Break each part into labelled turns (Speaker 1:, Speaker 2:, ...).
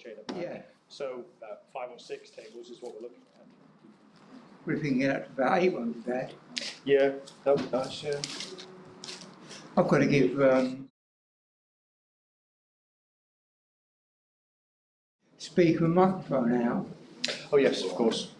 Speaker 1: chain of back.
Speaker 2: Yeah.
Speaker 1: So 5 or 6 tables is what we're looking at.
Speaker 2: We're thinking up to about 8 ones there.
Speaker 1: Yeah, that would be nice, yeah.
Speaker 2: I've got to give speaker and microphone out.
Speaker 1: Oh yes, of course.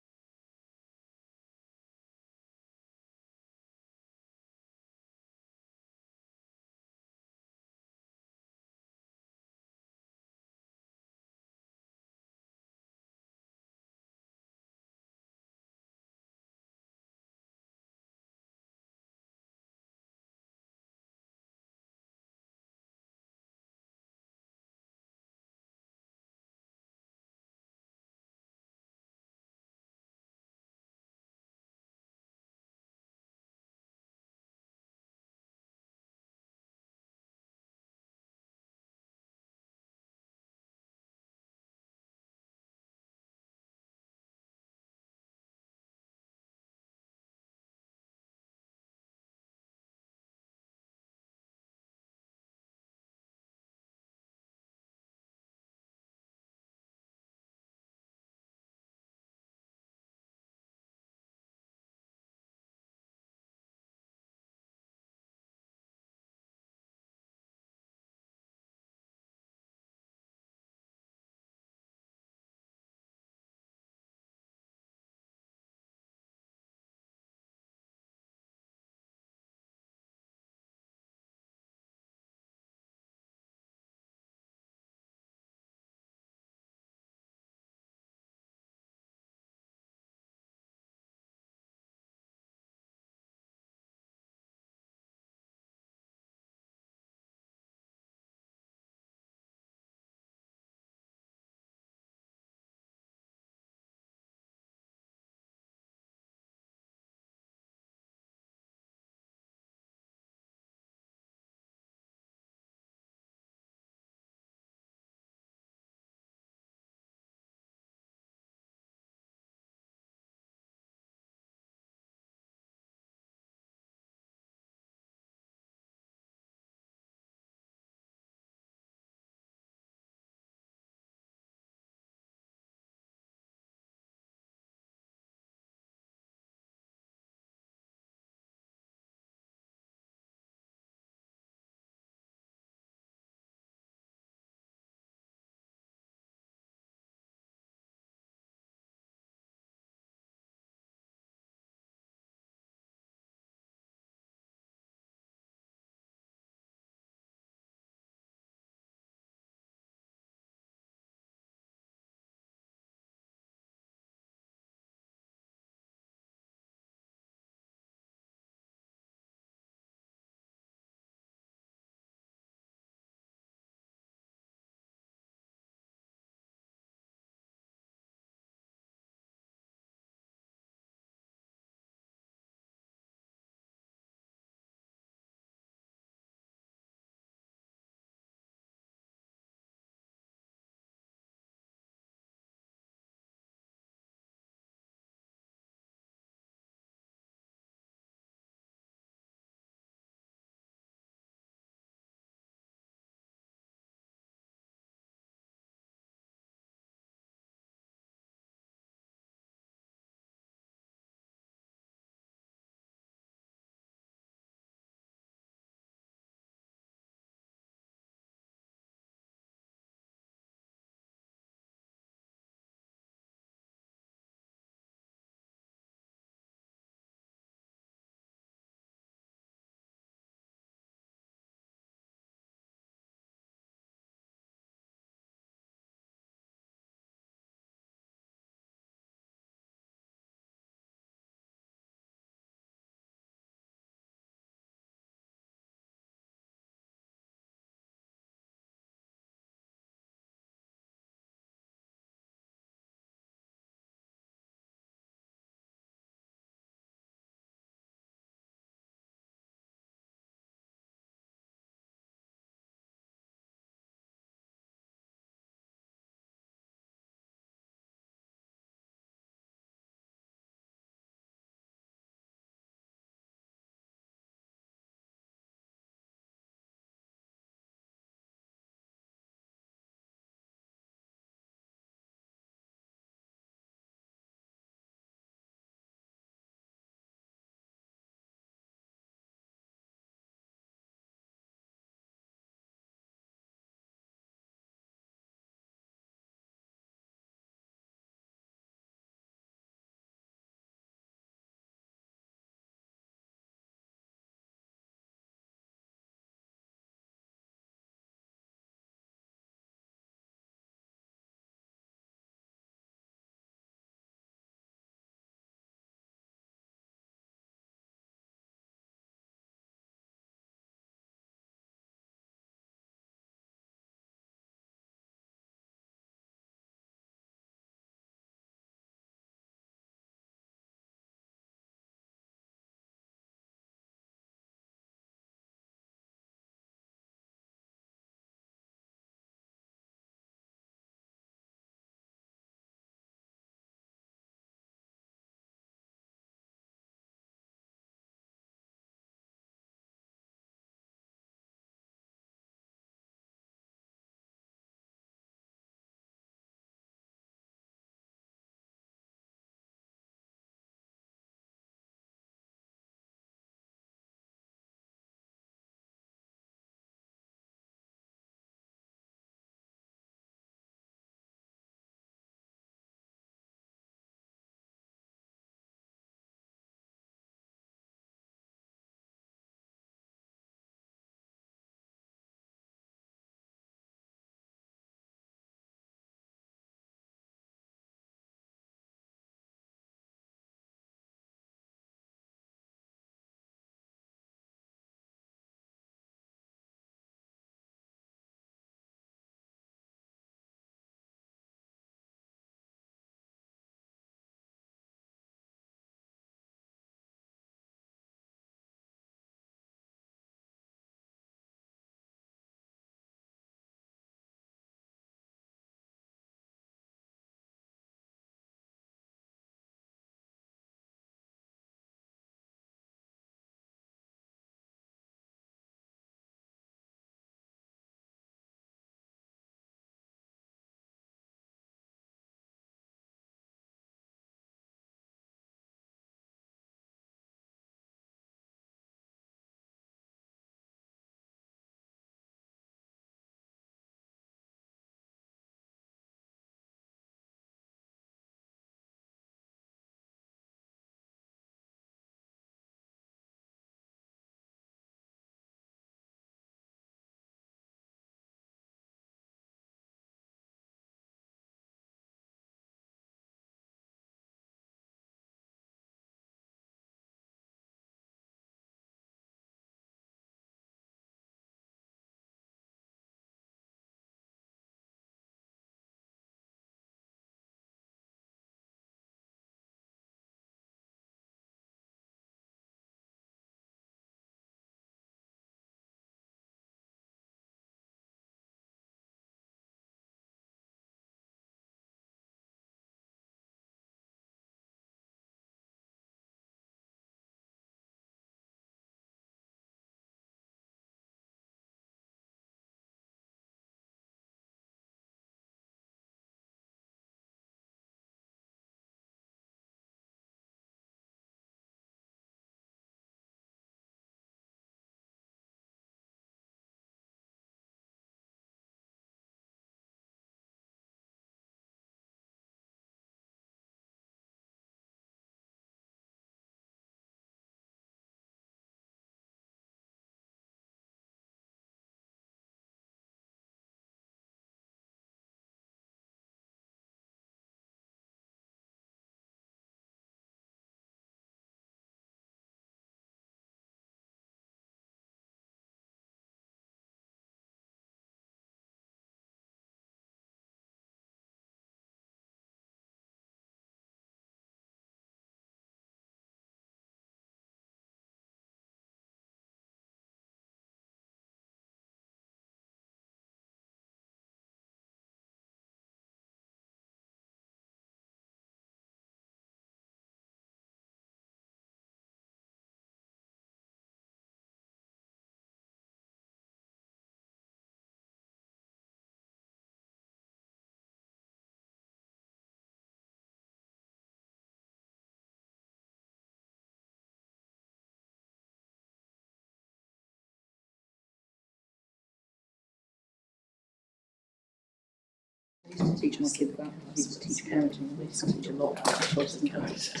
Speaker 3: teach my kids that. I used to teach parenting. I used to teach a lot about choices and character.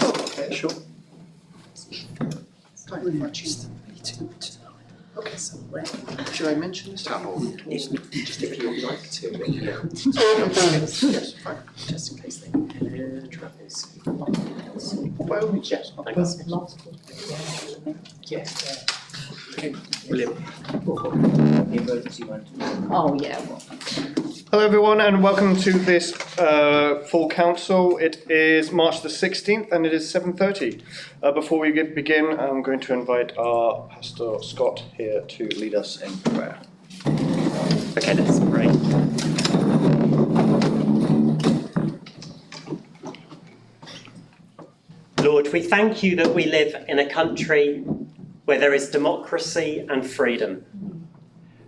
Speaker 1: Okay, sure.
Speaker 4: Okay, so where should I mention this? Town hall. Just if you would like to. Yes, fine. Just in case they travels. By all means, yes. Yes. Okay, brilliant.
Speaker 3: Oh, yeah. Well,
Speaker 1: Hello everyone and welcome to this full council. It is March the 16th and it is 7:30. Before we begin, I'm going to invite our Pastor Scott here to lead us in prayer.
Speaker 5: Okay, let's pray. Lord, we thank you that we live in a country where there is democracy and freedom.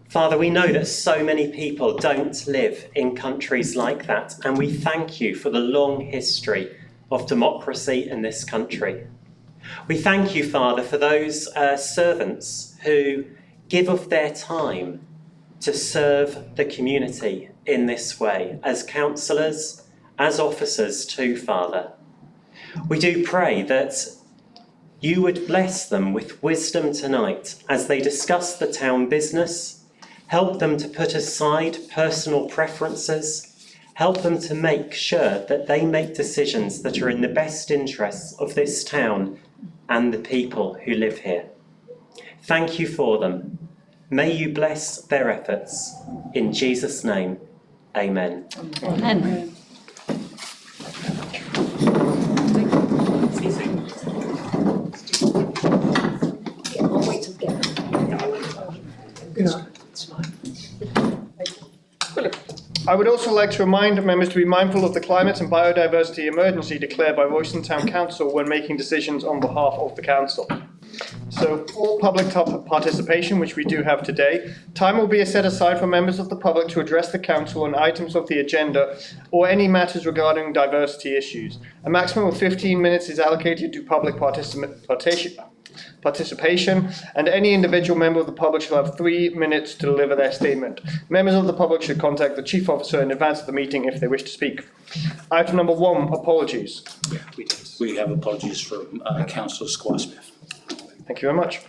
Speaker 5: Father, we know that so many people don't live in countries like that, and we thank you for the long history of democracy in this country. We thank you, Father, for those servants who give of their time to serve the community in this way, as councillors, as officers too, Father. We do pray that you would bless them with wisdom tonight as they discuss the town business. Help them to put aside personal preferences. Help them to make sure that they make decisions that are in the best interests of this town and the people who live here. Thank you for them. May you bless their efforts. In Jesus' name, amen.
Speaker 3: Amen.
Speaker 1: I would also like to remind members to be mindful of the climate and biodiversity emergency declared by Royston Town Council when making decisions on behalf of the council. So for public participation, which we do have today, time will be set aside for members of the public to address the council on items of the agenda or any matters regarding diversity issues. A maximum of 15 minutes is allocated to public participation, and any individual member of the public shall have 3 minutes to deliver their statement. Members of the public should contact the chief officer in advance of the meeting if they wish to speak. Item number 1, apologies.
Speaker 6: We have apologies from Councillor Squire-Smith.
Speaker 1: Thank you very much.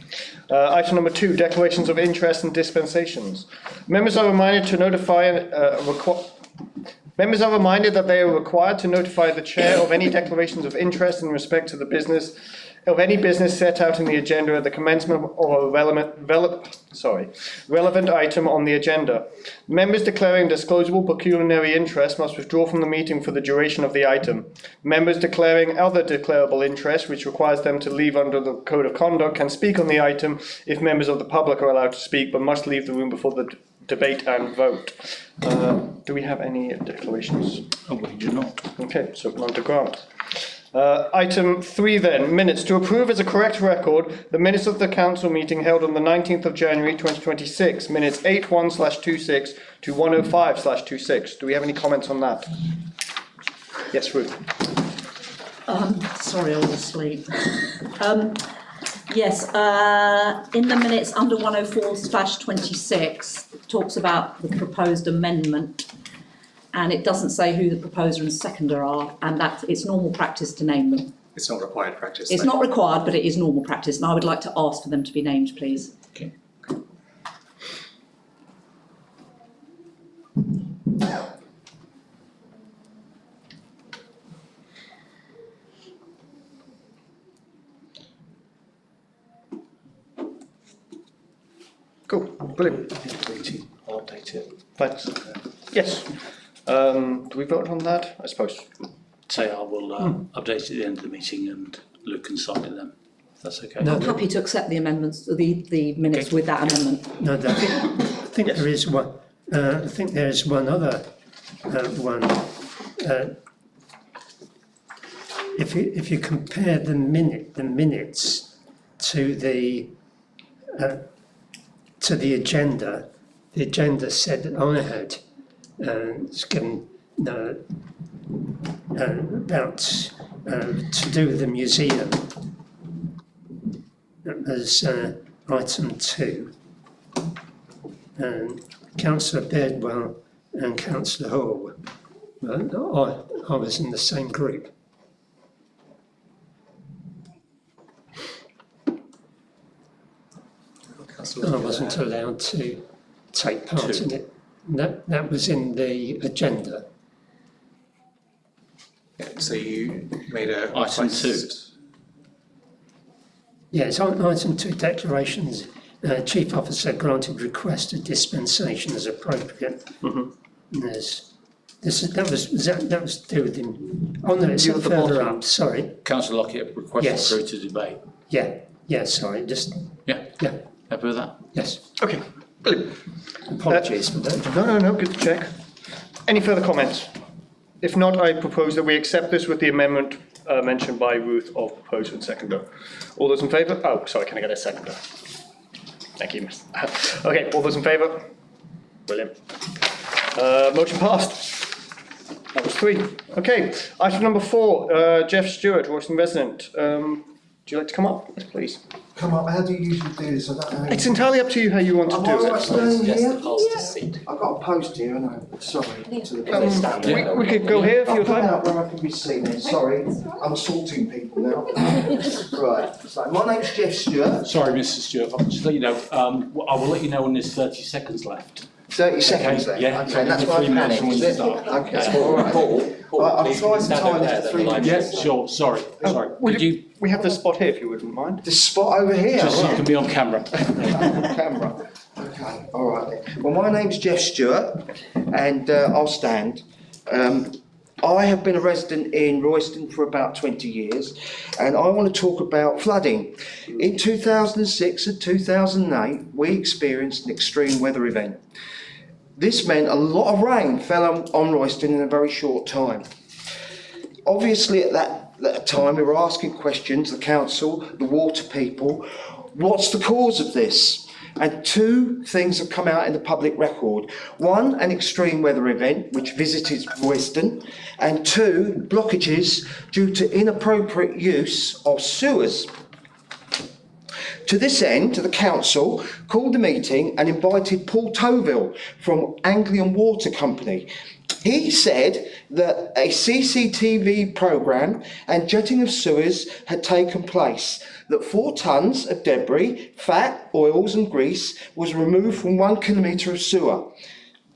Speaker 1: Item number 2, declarations of interest and dispensations. Members are reminded that they are required to notify the chair of any declarations of interest in respect to the business of any business set out in the agenda at the commencement of a relevant item on the agenda. Members declaring disclosable pecuniary interest must withdraw from the meeting for the duration of the item. Members declaring other declarable interest, which requires them to leave under the Code of Conduct, can speak on the item if members of the public are allowed to speak, but must leave the room before the debate and vote. Do we have any declarations?
Speaker 6: Oh, we do not.
Speaker 1: Okay, so none to grant. Item 3 then, minutes. To approve as a correct record the minutes of the council meeting held on the 19th of January 2026, minutes 81/26 to 105/26. Do we have any comments on that? Yes, Ruth.
Speaker 3: Sorry, I was asleep. Yes, in the minutes under 104/26, talks about the proposed amendment, and it doesn't say who the proposer and seconder are, and that it's normal practice to name them.
Speaker 4: It's not required practice.
Speaker 3: It's not required, but it is normal practice, and I would like to ask for them to be named, please.
Speaker 6: Okay.
Speaker 1: Cool, brilliant.
Speaker 6: I'll update it.
Speaker 1: Thanks. Yes. Do we vote on that? I suppose.
Speaker 6: Say I will update it at the end of the meeting and Luke can sign it then. If that's okay.
Speaker 3: I'm happy to accept the amendments, the minutes
Speaker 6: Okay.
Speaker 3: with that amendment.
Speaker 7: No, I think
Speaker 1: Yes.
Speaker 7: there is one. I think there is one other one. If you compare the minutes to the agenda, the agenda said that I had given about to do with the museum. as item 2. Councillor Beardwell and Councillor Hall. I was in the same group. I wasn't allowed to take part in it. That was in the agenda.
Speaker 4: Yeah, so you made a
Speaker 6: Item
Speaker 4: request.
Speaker 7: Yes, item 2 declarations. Chief Officer granted request of dispensation as appropriate. That was to do with him. Oh no, it's
Speaker 1: You at the
Speaker 7: further
Speaker 1: bottom.
Speaker 7: up. Sorry.
Speaker 6: Councillor Lockett requested
Speaker 7: Yes.
Speaker 6: through to debate.
Speaker 7: Yeah. Sorry. Just
Speaker 6: Yeah,
Speaker 7: yeah.
Speaker 6: happy with that?
Speaker 7: Yes.
Speaker 1: Okay, brilliant.
Speaker 7: Apologies for that.
Speaker 1: No, good to check. Any further comments? If not, I propose that we accept this with the amendment mentioned by Ruth of proposer and seconder. All those in favour? Oh, sorry, can I get a seconder? Thank you, miss. Okay, all those in favour? Brilliant. Motion passed. That was 3. Okay, item number 4, Jeff Stewart, Royston resident. Would you like to come up, yes, please?
Speaker 8: Come up, how do you usually do this? I don't know.
Speaker 1: It's entirely up to you how you want to
Speaker 8: Am
Speaker 1: do
Speaker 8: I
Speaker 1: it.
Speaker 8: right standing here?
Speaker 4: Seat.
Speaker 8: I've got a post here, and I'm sorry. To the
Speaker 1: We could go here if
Speaker 8: I'll
Speaker 1: you'd
Speaker 8: come
Speaker 1: like.
Speaker 8: out where I can be seen then, sorry. I'm assaulting people now. Right, so my name's Jeff Stewart.
Speaker 6: Sorry, Mr Stewart, I'll just let you know, I will let you know when there's 30 seconds left.
Speaker 8: 30 seconds then?
Speaker 6: yeah,
Speaker 8: Okay, that's why I
Speaker 6: 3 minutes
Speaker 8: panicked,
Speaker 6: from when
Speaker 8: is
Speaker 6: you
Speaker 8: it?
Speaker 6: start.
Speaker 8: Okay, all right. I've tried to time this to 3 minutes.
Speaker 6: Yeah, sure, sorry. Could you,
Speaker 1: We have the spot here if you wouldn't mind.
Speaker 8: This spot over here,
Speaker 6: just so you
Speaker 8: right?
Speaker 6: can be on camera.
Speaker 8: Camera. Okay, all right then. Well, my name's Jeff Stewart, and I'll stand. I have been a resident in Royston for about 20 years, and I want to talk about flooding. In 2006 and 2008, we experienced an extreme weather event. This meant a lot of rain fell on Royston in a very short time. Obviously, at that time, we were asking questions, the council, the water people, what's the cause of this? And 2 things have come out in the public record. 1, an extreme weather event which visited Royston, and 2, blockages due to inappropriate use of sewers. To this end, the council called a meeting and invited Paul Toville from Anglian Water Company. He said that a CCTV programme and jetting of sewers had taken place, that 4 tonnes of debris, fat, oils and grease was removed from 1 kilometre of sewer.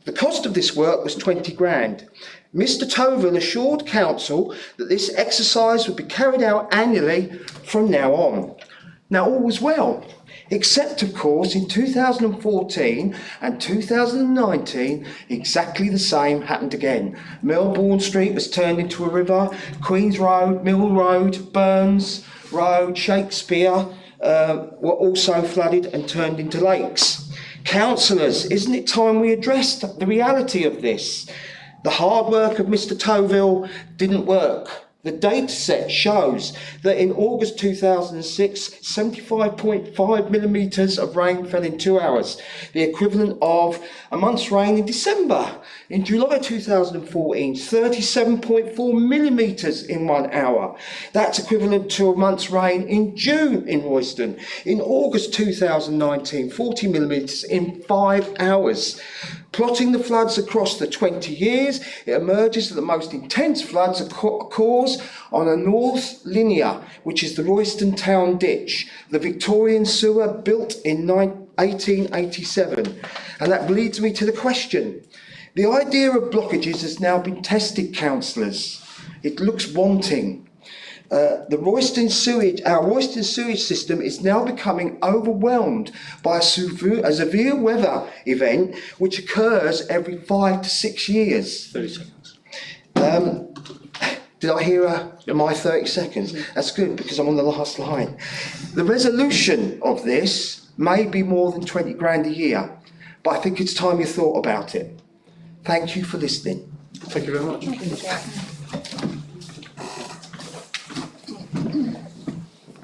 Speaker 8: The cost of this work was 20 grand. Mr Toville assured council that this exercise would be carried out annually from now on. Now all was well, except of course in 2014 and 2019 exactly the same happened again. Melbourne Street was turned into a river, Queen's Road, Mill Road, Burns Road, Shakespeare were also flooded and turned into lakes. Councillors, isn't it time we addressed the reality of this? The hard work of Mr Toville didn't work. The data set shows that in August 2006, 75.5 millimetres of rain fell in 2 hours, the equivalent of a month's rain in December. In July 2014, 37.4 millimetres in 1 hour. That's equivalent to a month's rain in June in Royston. In August 2019, 40 millimetres in 5 hours. Plotting the floods across the 20 years, it emerges that the most intense floods are caused on a north linear, which is the Royston Town Ditch, the Victorian sewer built in 1887. And that leads me to the question. The idea of blockages has now been tested, councillors. It looks wanting. Our Royston sewage system is now becoming overwhelmed by a severe weather event which occurs every 5 to 6 years.
Speaker 6: 30 seconds.
Speaker 8: Did I hear my 30 seconds? That's good because I'm on the last line. The resolution of this may be more than 20 grand a year, but I think it's time you thought about it. Thank you for listening.
Speaker 1: Thank you very much.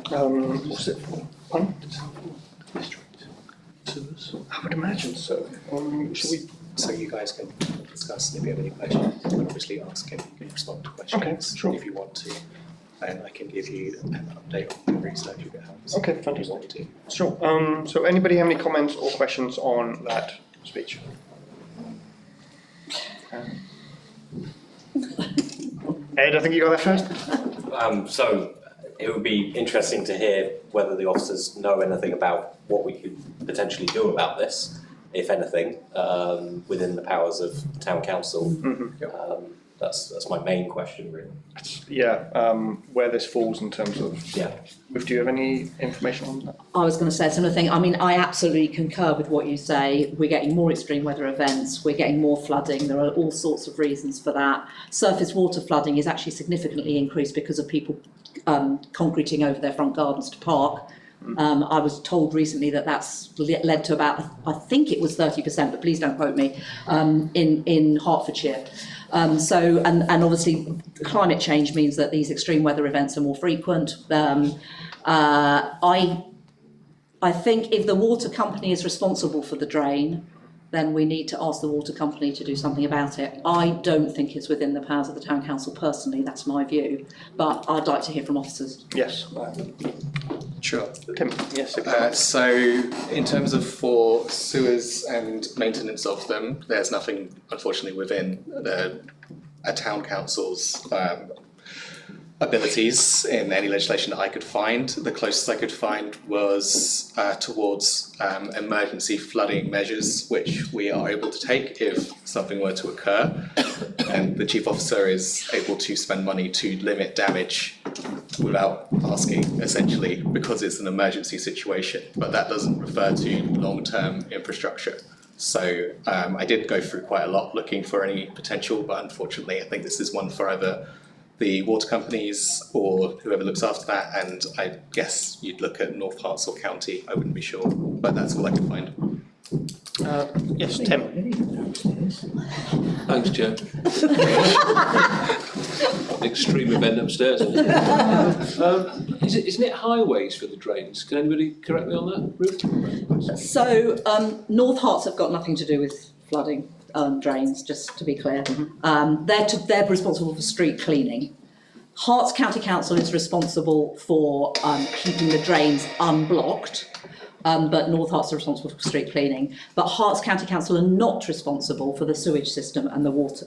Speaker 1: What's it for? Pardon? I would imagine so. Should we?
Speaker 4: So you guys can discuss, if you have any questions, you can obviously ask and you can respond to questions
Speaker 1: Okay, sure.
Speaker 4: if you want to. and I can give you an update on the research if it helps.
Speaker 1: Okay,
Speaker 4: if you
Speaker 1: fantastic.
Speaker 4: want to.
Speaker 1: Sure. So anybody have any comments or questions on that speech? Ed, I think you go there first.
Speaker 9: So it would be interesting to hear whether the officers know anything about what we could potentially do about this, if anything, within the powers of the town council. That's my main question, really.
Speaker 1: Yeah, where this falls in terms of.
Speaker 9: Yeah.
Speaker 1: Do you have any information on that?
Speaker 3: I was going to say a similar thing. I mean, I absolutely concur with what you say. We're getting more extreme weather events, we're getting more flooding. There are all sorts of reasons for that. Surface water flooding is actually significantly increased because of people concreting over their front gardens to park. I was told recently that that's led to about, I think it was 30%, but please don't quote me, in Hertfordshire. And obviously climate change means that these extreme weather events are more frequent. I think if the water company is responsible for the drain, then we need to ask the water company to do something about it. I don't think it's within the powers of the town council personally, that's my view, but I'd like to hear from officers.
Speaker 1: Yes.
Speaker 4: Sure.
Speaker 1: Tim. Yes.
Speaker 4: So in terms of for sewers and maintenance of them, there's nothing, unfortunately, within a town council's abilities in any legislation that I could find. The closest I could find was towards emergency flooding measures, which we are able to take if something were to occur. And the chief officer is able to spend money to limit damage without asking, essentially, because it's an emergency situation. But that doesn't refer to long-term infrastructure. So I did go through quite a lot looking for any potential, but unfortunately, I think this is one for either the water companies or whoever looks after that, and I guess you'd look at North Herts or County, I wouldn't be sure, but that's all I could find.
Speaker 1: Yes, Tim.
Speaker 10: Thanks, Chair. Extreme event upstairs. Isn't it highways for the drains? Can anybody correct me on that, Ruth?
Speaker 3: So North Herts have got nothing to do with flooding. Drains, just to be clear. They're responsible for street cleaning. Herts County Council is responsible for keeping the drains unblocked, but North Herts are responsible for street cleaning. But Herts County Council are not responsible for the sewage system and the water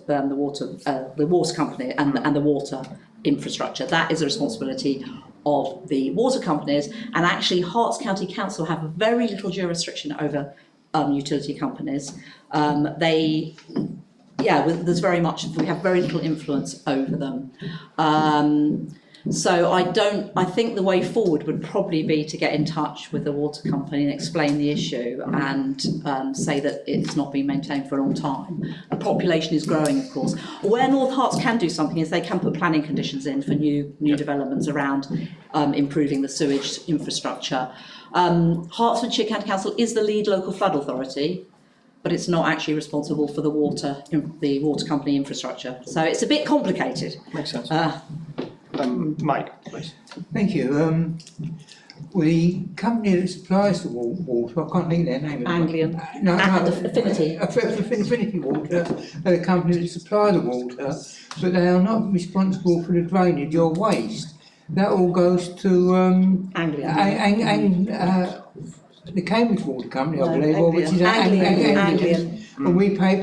Speaker 3: company and the water infrastructure. That is a responsibility of the water companies, and actually Herts County Council have very little jurisdiction over utility companies. There's very much, we have very little influence over them. So I think the way forward would probably be to get in touch with the water company and explain the issue and say that it's not been maintained for a long time. The population is growing, of course. Where North Herts can do something is they can put planning conditions in for new developments around improving the sewage infrastructure. Hertfordshire County Council is the lead local flood authority, but it's not actually responsible for the water company infrastructure. So it's a bit complicated.
Speaker 1: Makes sense. Mike, please.
Speaker 2: Thank you. Well, the company that supplies the water, I can't think their name.
Speaker 3: Anglian. Affinity.
Speaker 2: Affinity Water are the company that supply the water, but they are not responsible for the drainage or waste. That all goes to
Speaker 3: Anglian.
Speaker 2: The Cambridge Water Company, I
Speaker 3: No,
Speaker 2: believe, or which is
Speaker 3: Anglian.
Speaker 2: And we pay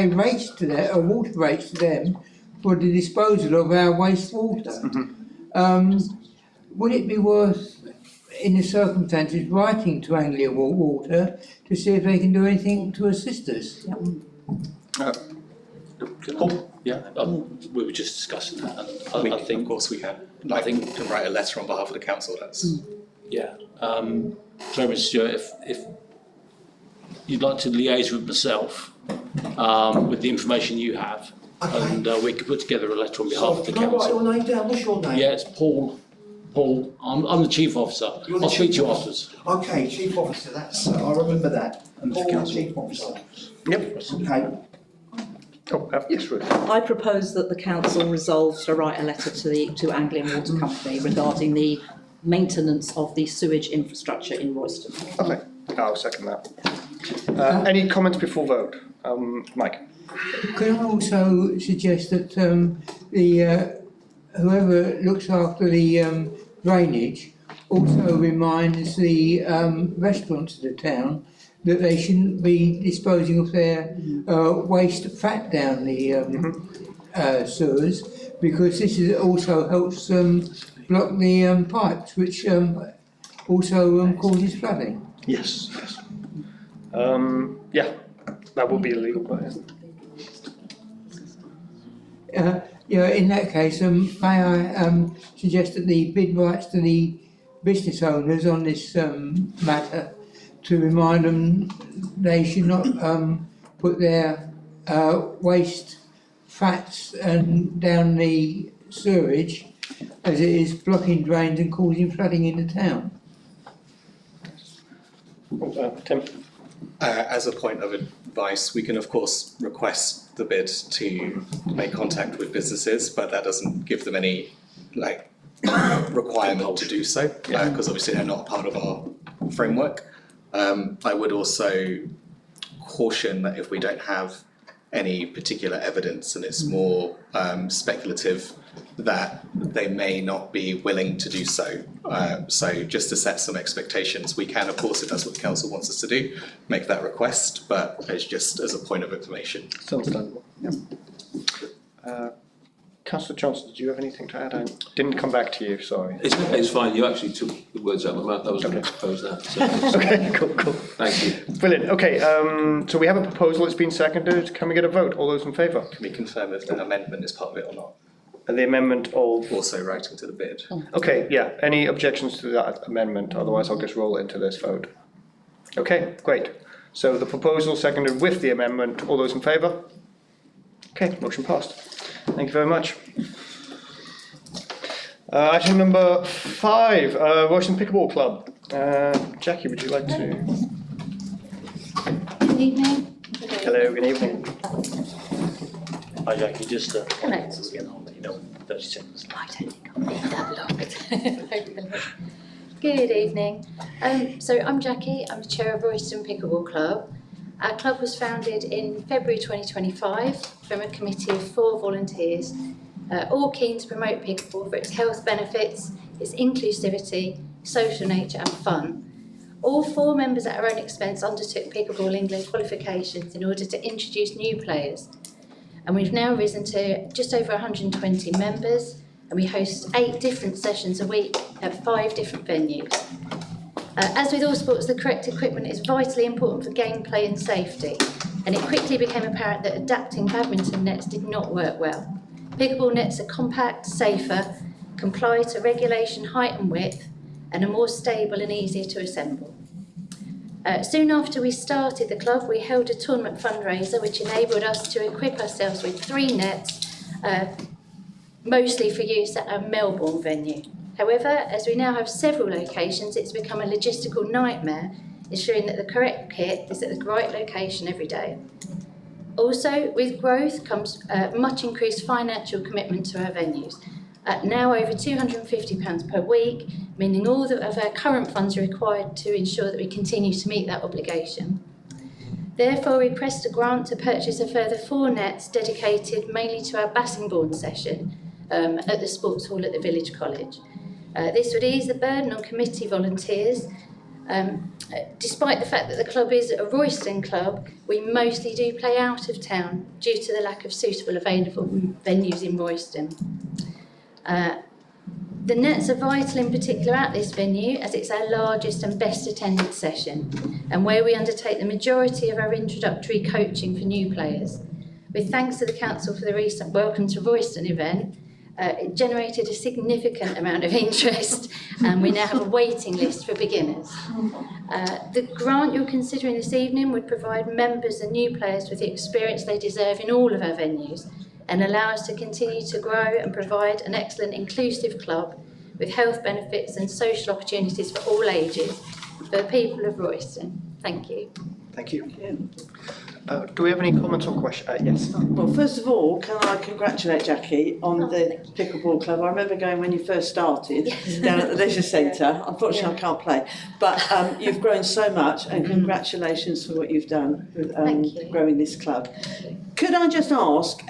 Speaker 2: rates to that, or water rates to them for the disposal of our wastewater. Would it be worth, in the circumstances, writing to Anglian Water to see if they can do anything to assist us?
Speaker 6: We were just discussing that, and I think,
Speaker 4: of course we can.
Speaker 6: I think
Speaker 4: we can write a letter on behalf of the council. That's
Speaker 6: yeah. So, Mr. Stewart, if you'd like to liaise with myself with the information you have, and we could put together a letter on behalf of the council.
Speaker 8: Can I write your name down? What's your name?
Speaker 6: Yeah, it's Paul. I'm the chief officer. I'll speak to you afterwards.
Speaker 8: Okay, chief officer. That's I remember that.
Speaker 6: And the
Speaker 8: Paul,
Speaker 6: council.
Speaker 8: chief officer.
Speaker 1: Yep.
Speaker 8: Okay.
Speaker 1: Yes, Ruth.
Speaker 3: I propose that the council resolves to write a letter to Anglian Water Company regarding the maintenance of the sewage infrastructure in Royston.
Speaker 1: Okay, I'll second that. Any comments before vote? Mike?
Speaker 2: Could I also suggest that the whoever looks after the drainage also reminds the restaurants of the town that they shouldn't be disposing of their waste fat down the sewers, because this also helps block the pipes, which also causes flooding.
Speaker 1: Yes. Yeah, that would be illegal, but
Speaker 2: Yeah, in that case, may I suggest that the bid rights to the business owners on this matter, to remind them they should not put their waste fats down the sewage, as it is blocking drains and causing flooding in the town.
Speaker 1: Tim.
Speaker 11: As a point of advice, we can of course request the bid to make contact with businesses, but that doesn't give them any requirement to do so, because obviously they're not part of our framework. I would also caution that if we don't have any particular evidence and it's more speculative, that they may not be willing to do so. So just to set some expectations, we can, of course, if that's what the council wants us to do, make that request, but it's just as a point of information.
Speaker 1: It's understandable. Yeah. Councillor Johnson, did you have anything to add? I didn't come back to you, sorry.
Speaker 10: It's fine, you actually took the words out of my mouth, I was going to propose that. So,
Speaker 1: Okay, cool.
Speaker 10: thank you.
Speaker 1: Brilliant. Okay, so we have a proposal that's been seconded. Can we get a vote? All those in favour?
Speaker 11: Can we confirm if the amendment is part of it or not?
Speaker 1: And the amendment of...
Speaker 11: Also writing to the bid.
Speaker 1: Okay, yeah. Any objections to that amendment? Otherwise, I'll just roll into this vote. Okay, great. So the proposal seconded with the amendment. All those in favour? Okay, motion passed. Thank you very much. Item number 5, Royston Pickleball Club. Jackie, would you like to?
Speaker 12: Good evening.
Speaker 1: Hello, good evening.
Speaker 6: Hi Jackie, just
Speaker 12: Hello.
Speaker 6: get on, you know, 30 seconds.
Speaker 12: I don't think I'll be that long. Hopefully. Good evening. So I'm Jackie, I'm the chair of Royston Pickleball Club. Our club was founded in February 2025 from a committee of 4 volunteers, all keen to promote pickleball for its health benefits, its inclusivity, social nature and fun. All 4 members at our own expense undertook Pickleball England qualifications in order to introduce new players. And we've now risen to just over 120 members, and we host 8 different sessions a week at 5 different venues. As with all sports, the correct equipment is vitally important for gameplay and safety, and it quickly became apparent that adapting badminton nets did not work well. Pickleball nets are compact, safer, comply to regulation height and width, and are more stable and easier to assemble. Soon after we started the club, we held a tournament fundraiser which enabled us to equip ourselves with 3 nets, mostly for use at our Melbourne venue. However, as we now have several locations, it's become a logistical nightmare, ensuring that the correct kit is at the right location every day. Also, with growth comes much increased financial commitment to our venues. At now over £250 per week, meaning all of our current funds are required to ensure that we continue to meet that obligation. Therefore, we request a grant to purchase a further 4 nets dedicated mainly to our Bassingbourne session at the sports hall at the Village College. This would ease the burden on committee volunteers. Despite the fact that the club is a Royston club, we mostly do play out of town due to the lack of suitable available venues in Royston. The nets are vital in particular at this venue, as it's our largest and best attended session, and where we undertake the majority of our introductory coaching for new players. With thanks to the council for the recent Welcome to Royston event, it generated a significant amount of interest, and we now have a waiting list for beginners. The grant you're considering this evening would provide members and new players with the experience they deserve in all of our venues, and allow us to continue to grow and provide an excellent inclusive club with health benefits and social opportunities for all ages for the people of Royston. Thank you.
Speaker 1: Thank you. Do we have any comments or questions? Yes.
Speaker 13: Well, first of all, can I congratulate Jackie on the pickleball club? I remember going when you first started down at the leisure centre. Unfortunately, I can't play, but you've grown so much, and congratulations for what you've done with
Speaker 12: Thank you.
Speaker 13: growing this club. Could I just ask,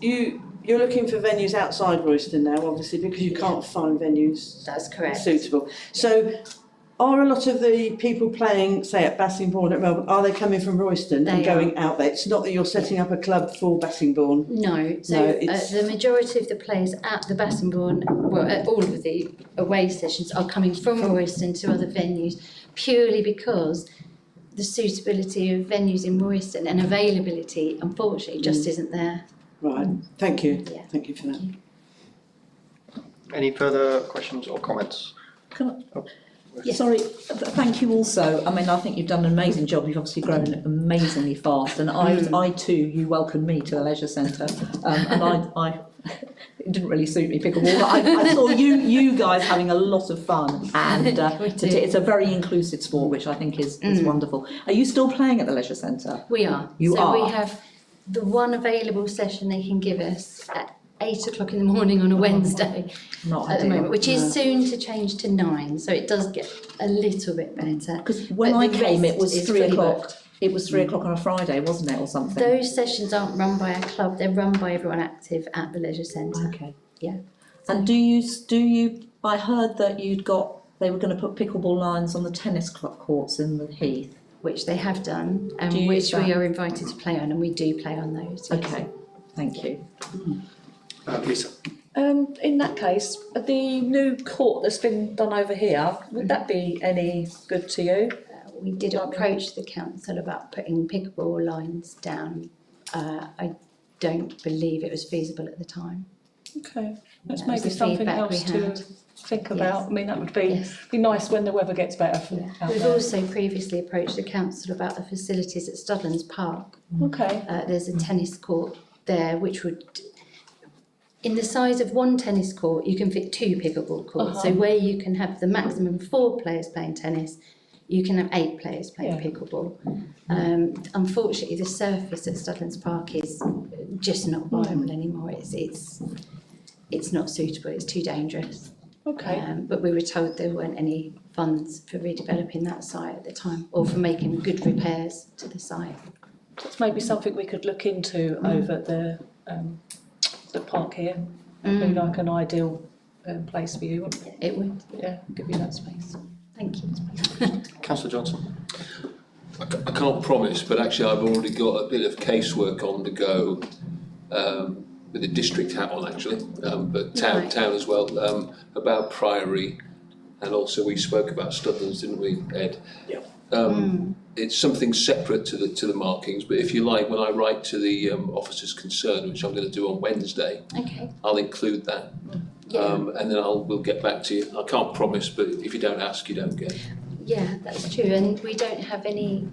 Speaker 13: you're looking for venues outside Royston now, obviously, because you can't find venues
Speaker 12: That's correct.
Speaker 13: suitable. So, are a lot of the people playing, say, at Bassingbourn, at Melbourne, are they coming from Royston and
Speaker 12: They
Speaker 13: going out there? It's not that you're setting up a club for Bassingbourn.
Speaker 12: No, so
Speaker 13: No, it's-
Speaker 12: the majority of the players at the Bassingbourn, well, at all of the away sessions are coming from Royston to other venues purely because the suitability of venues in Royston and availability, unfortunately, just isn't there.
Speaker 13: Right, thank you.
Speaker 12: Yeah.
Speaker 13: Thank you for that.
Speaker 1: Any further questions or comments?
Speaker 3: Yes. Sorry, thank you also. I mean, I think you've done an amazing job. You've obviously grown amazingly fast, and I too, you welcomed me to the leisure centre, and I it didn't really suit me pickleball, but I saw you guys having a lot of fun, and it's a very inclusive sport, which I think is wonderful. Are you still playing at the leisure centre?
Speaker 12: We are.
Speaker 3: You
Speaker 12: so
Speaker 3: are?
Speaker 12: we have the one available session they can give us at 8 o'clock in the morning on a Wednesday
Speaker 3: Not
Speaker 12: at the
Speaker 3: ideal.
Speaker 12: moment, which is soon to change to 9, so it does get a little bit better.
Speaker 3: Because when
Speaker 12: But
Speaker 3: I
Speaker 12: the
Speaker 3: came,
Speaker 12: rest
Speaker 3: it was
Speaker 12: is
Speaker 3: 3
Speaker 12: fully
Speaker 3: o'clock.
Speaker 12: booked.
Speaker 3: It was 3 o'clock on a Friday, wasn't it, or something?
Speaker 12: Those sessions aren't run by our club, they're run by everyone active at the leisure centre.
Speaker 3: Okay.
Speaker 12: Yeah.
Speaker 3: And do you? I heard that they were going to put pickleball lines on the tennis club courts in the Heath.
Speaker 12: Which they have done,
Speaker 3: Do
Speaker 12: and
Speaker 3: you
Speaker 12: which
Speaker 3: use that?
Speaker 12: we are invited to play on, and we do play on those. Yes.
Speaker 3: Okay, thank you.
Speaker 1: Lisa.
Speaker 14: In that case, the new court that's been done over here, would that be any good to you?
Speaker 12: We did approach the council about putting pickleball lines down. I don't believe it was feasible at the time.
Speaker 14: Okay, that's
Speaker 12: That was
Speaker 14: maybe
Speaker 12: the
Speaker 14: something
Speaker 12: feedback we
Speaker 14: else to
Speaker 12: had.
Speaker 14: think about. I mean, that would be
Speaker 12: Yes.
Speaker 14: be nice when the weather gets better for out
Speaker 12: We've
Speaker 14: there.
Speaker 12: also previously approached the council about the facilities at Studlands Park.
Speaker 14: Okay.
Speaker 12: There's a tennis court there which would, in the size of one tennis court, you can fit 2 pickleball courts. So where you can have the maximum 4 players playing tennis, you can have 8 players playing pickleball. Unfortunately, the surface at Studlands Park is just not viable anymore. It's not suitable, it's too dangerous.
Speaker 14: Okay.
Speaker 12: But we were told there weren't any funds for redeveloping that site at the time, or for making good repairs to the site.
Speaker 14: That's maybe something we could look into over at the park here. It'd be like an ideal place for you, wouldn't it?
Speaker 12: It would.
Speaker 14: Yeah, give you that space.
Speaker 12: Thank you.
Speaker 1: Councillor Johnson.
Speaker 10: I can't promise, but actually I've already got a bit of casework on the go, with a district hat on actually, but town as well, about Priory, and also we spoke about Studlands, didn't we, Ed?
Speaker 9: Yeah.
Speaker 10: It's something separate to the markings, but if you like, when I write to the officers concerned, which I'm going to do on Wednesday,
Speaker 12: Okay.
Speaker 10: I'll include that. And then we'll get back to you. I can't promise, but if you don't ask, you don't get.
Speaker 12: Yeah, that's true. And we don't have any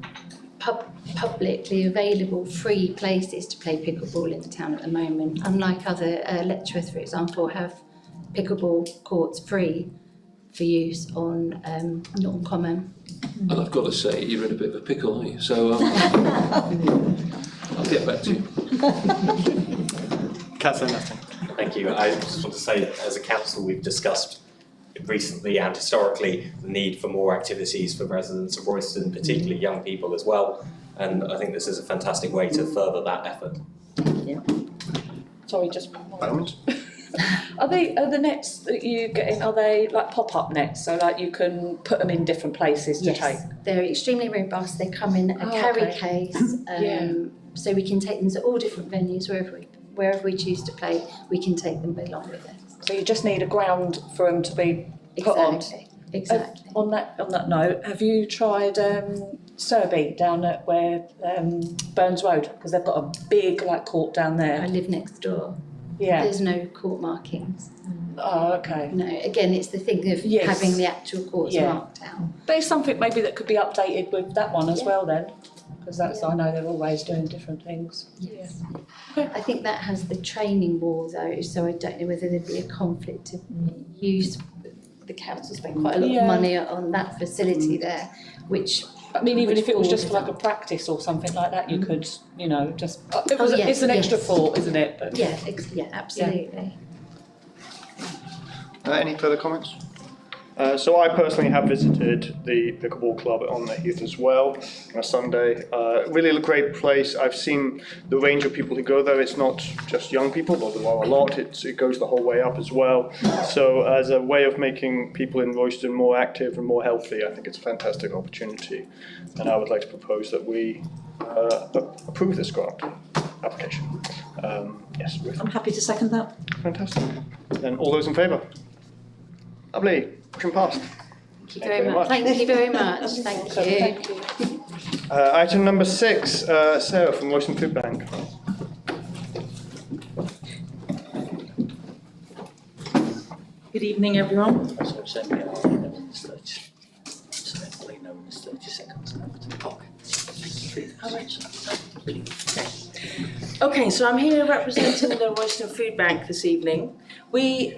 Speaker 12: publicly available free places to play pickleball in the town at the moment. Unlike other Letchworth, for example, have pickleball courts free for use on Norton Common.
Speaker 10: And I've got to say, you're in a bit of a pickle, aren't you? So I'll get back to you.
Speaker 1: Councillor Nutting.
Speaker 9: Thank you. I just want to say that as a council, we've discussed recently and historically the need for more activities for residents of Royston, particularly young people as well. And I think this is a fantastic way to further that effort.
Speaker 14: Yeah. Sorry, just one more.
Speaker 1: Moment.
Speaker 14: Are the nets that you get in, are they like pop-up nets, so like you can put them in different places to take?
Speaker 12: Yes, they're extremely robust. They come in a carry case, so we can take them to all different venues wherever we choose to play. We can take them along with us.
Speaker 14: So you just need a ground for them to be put
Speaker 12: Exactly.
Speaker 14: on. On that note, have you tried Surrey down at where Burns Road? Because they've got a big court down there.
Speaker 12: I live next door.
Speaker 14: Yeah.
Speaker 12: There's no court markings.
Speaker 14: Oh, okay.
Speaker 12: No, again, it's the thing of having the actual courts marked out.
Speaker 14: But it's something maybe that could be updated with that one as well then, because I know they're always doing different things.
Speaker 12: Yes. I think that has the training wall though, so I don't know whether there'd be a conflict of use. The council spent quite a lot of money on that facility there, which
Speaker 14: I mean, even
Speaker 12: Which
Speaker 14: if it was
Speaker 12: board
Speaker 14: just
Speaker 12: is
Speaker 14: for like
Speaker 12: that?
Speaker 14: a practice or something like that, you could, you know, just,
Speaker 12: yes,
Speaker 14: it's an extra
Speaker 12: yes.
Speaker 14: thought, isn't it? But,
Speaker 12: Yeah, absolutely.
Speaker 1: Any further comments? So I personally have visited the pickleball club on the Heath as well on a Sunday. Really a great place. I've seen the range of people who go there. It's not just young people, though there are a lot. It goes the whole way up as well. So as a way of making people in Royston more active and more healthy, I think it's a fantastic opportunity. And I would like to propose that we approve this grant application. Yes, Ruth.
Speaker 3: I'm happy to second that.
Speaker 1: Fantastic. Then all those in favour? Lovely. Motion passed.
Speaker 12: Thank you very much. Thank you very much. Thank you.
Speaker 1: Item number 6, Sarah from Royston Food Bank.
Speaker 15: Good evening, everyone. Okay, so I'm here representing the Royston Food Bank this evening. We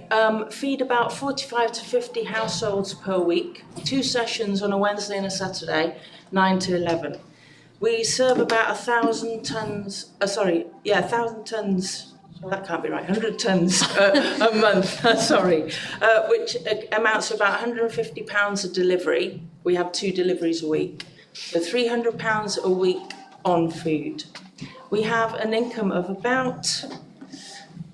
Speaker 15: feed about 45 to 50 households per week, 2 sessions on a Wednesday and a Saturday, 9 to 11. We serve about 1,000 tons, 1,000 tons, that can't be right, 100 tons a month, which amounts to about £150 a delivery. We have 2 deliveries a week, so £300 a week on food. We have an income of about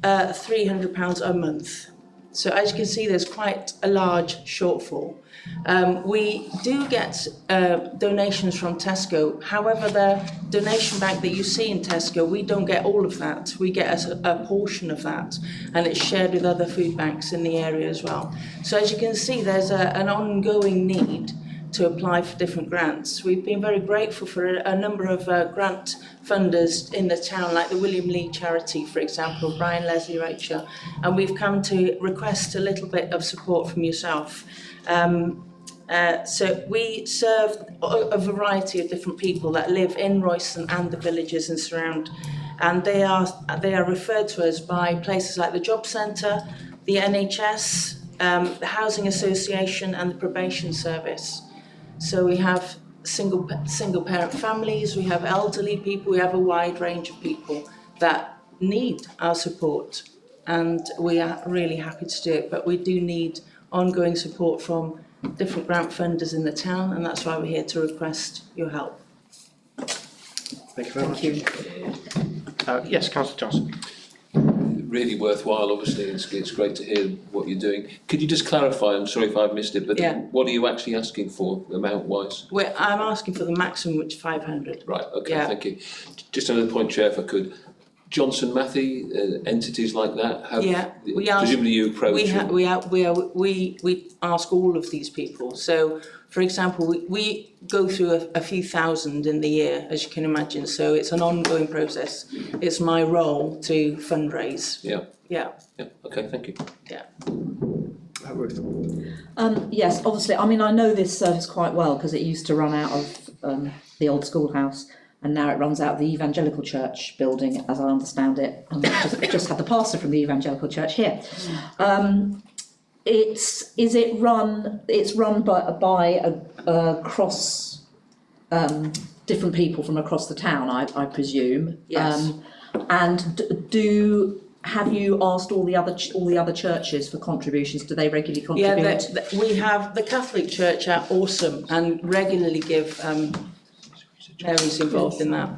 Speaker 15: £300 a month. So as you can see, there's quite a large shortfall. We do get donations from Tesco. However, the donation bank that you see in Tesco, we don't get all of that. We get a portion of that, and it's shared with other food banks in the area as well. So as you can see, there's an ongoing need to apply for different grants. We've been very grateful for a number of grant funders in the town, like the William Lee Charity, for example, Brian, Leslie, Rachel, and we've come to request a little bit of support from yourself. So we serve a variety of different people that live in Royston and the villages and surround, and they are referred to us by places like the Job Centre, the NHS, the Housing Association and the Probation Service. So we have single parent families, we have elderly people, we have a wide range of people that need our support, and we are really happy to do it, but we do need ongoing support from different grant funders in the town, and that's why we're here to request your help.
Speaker 1: Thank you very much. Yes, Councillor Johnson.
Speaker 10: Really worthwhile, obviously. It's great to hear what you're doing. Could you just clarify, I'm sorry if I've missed it, but what are you actually asking for, amount-wise?
Speaker 3: I'm asking for the maximum, which is 500.
Speaker 10: Right, okay, thank you. Just another point, Chair, if I could. Johnson Matthey, entities like that, have presumably you approach them?
Speaker 15: We ask all of these people. So, for example, we go through a few thousand in the year, as you can imagine. So it's an ongoing process. It's my role to fundraise. Yeah.
Speaker 10: Okay, thank you.
Speaker 15: Yeah.
Speaker 3: Yes, obviously. I mean, I know this service quite well because it used to run out of the old schoolhouse. And now it runs out of the Evangelical Church building, as I understand it. And just had the pastor from the Evangelical Church here. It's run by across different people from across the town, I presume.
Speaker 15: Yes.
Speaker 3: And have you asked all the other churches for contributions? Do they regularly contribute?
Speaker 15: Yeah, we have the Catholic Church are awesome and regularly give. Mary's involved in that.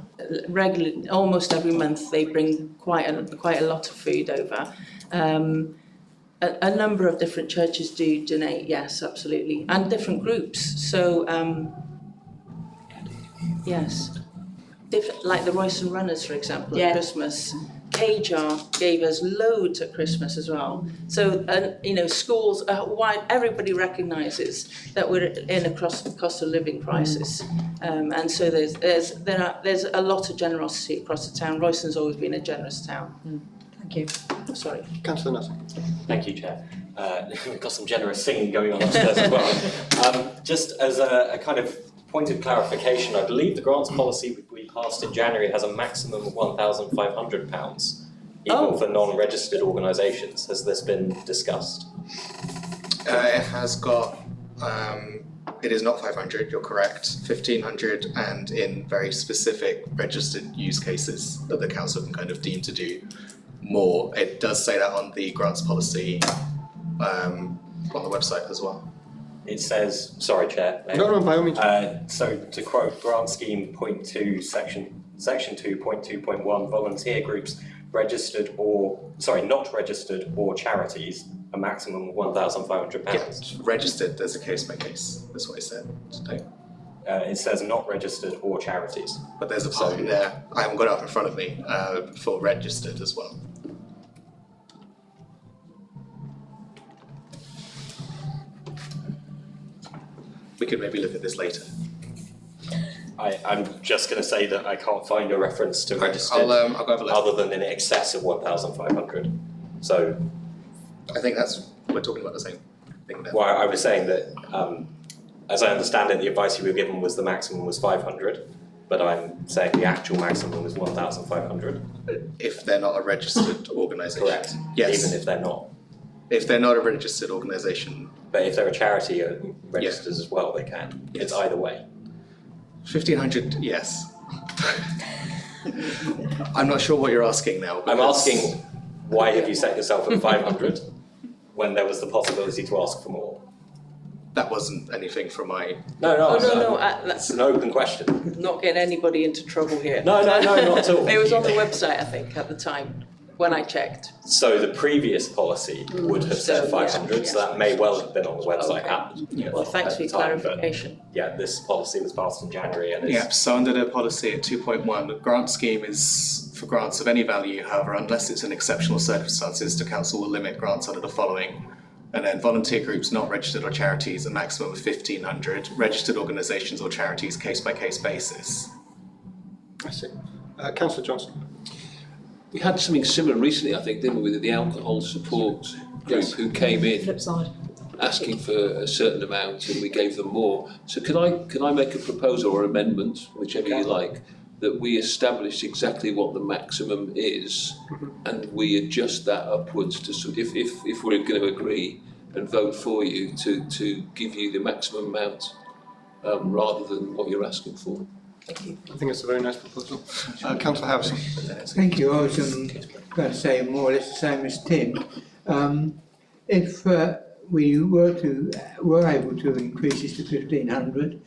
Speaker 15: Regularly, almost every month, they bring quite a lot of food over. A number of different churches do donate, yes, absolutely, and different groups. So, yes, like the Royston Runners, for example, at Christmas. KJAR gave us loads at Christmas as well. So, schools, everybody recognises that we're in a cost of living crisis, and so there's a lot of generosity across the town. Royston's always been a generous town.
Speaker 3: Thank you.
Speaker 15: Sorry.
Speaker 1: Councillor Nutter.
Speaker 9: Thank you, Chair. We've got some generous singing going on upstairs as well. Just as a kind of point of clarification, I believe the grants policy we passed in January has a maximum of £1,500, even for non-registered organisations. Has this been discussed?
Speaker 11: It has got it is not 500, you're correct, 1,500, and in very specific registered use cases that the council can kind of deem to do more. It does say that on the grants policy on the website as well.
Speaker 9: It says, sorry, Chair.
Speaker 1: No, by all means.
Speaker 9: So to quote grant scheme point 2, section 2.2.1, volunteer groups registered or, not registered or charities, a maximum of £1,500.
Speaker 11: Yeah, registered, there's a case by case, that's what it said today.
Speaker 9: It says not registered or charities.
Speaker 11: But there's a part in there, I haven't got it up in front of me, for registered as well. We could maybe look at this later.
Speaker 9: I'm just going to say that I can't find a reference to registered
Speaker 11: I'll go have a look.
Speaker 9: other than in excess of 1,500. So
Speaker 11: I think we're talking about the same thing there.
Speaker 9: well, I was saying that, as I understand it, the advice you were given was the maximum was 500, but I'm saying the actual maximum was 1,500.
Speaker 11: If they're not a registered organisation.
Speaker 9: Correct.
Speaker 11: Yes.
Speaker 9: Even if they're not.
Speaker 11: If they're not a registered organisation.
Speaker 9: But if they're a charity registered as well, they can.
Speaker 11: Yes.
Speaker 9: It's either way.
Speaker 11: 1,500, yes. I'm not sure what you're asking now.
Speaker 9: I'm asking, why have you set yourself at 500 when there was the possibility to ask for more?
Speaker 11: That wasn't anything from my...
Speaker 9: No,
Speaker 15: that's
Speaker 9: it's an open question.
Speaker 15: not getting anybody into trouble here.
Speaker 9: No, not at all.
Speaker 15: It was on the website, I think, at the time, when I checked.
Speaker 9: So the previous policy would have said
Speaker 15: So,
Speaker 9: 500, so that may well have been on the website
Speaker 15: Okay. Well, thanks for your clarification.
Speaker 9: Yeah, this policy was passed in January and
Speaker 11: Yeah, so under the policy at 2.1, the grant scheme is for grants of any value, however, unless it's in exceptional circumstances, the council will limit grants under the following. And then volunteer groups not registered or charities, a maximum of 1,500, registered organisations or charities, case by case basis.
Speaker 1: I see. Councillor Johnson.
Speaker 6: We had something similar recently, I think, didn't we, with the alcohol support group who came in
Speaker 3: Flip side.
Speaker 6: asking for a certain amount and we gave them more. So can I make a proposal or amendment, whichever you like, that we establish exactly what the maximum is and we adjust that upwards to, if we're going to agree and vote for you, to give you the maximum amount rather than what you're asking for.
Speaker 15: Thank you.
Speaker 1: I think it's a very nice proposal. Councillor Harrison.
Speaker 2: Thank you. I was going to say more or less the same as Tim. If we were able to increase this to 1,500,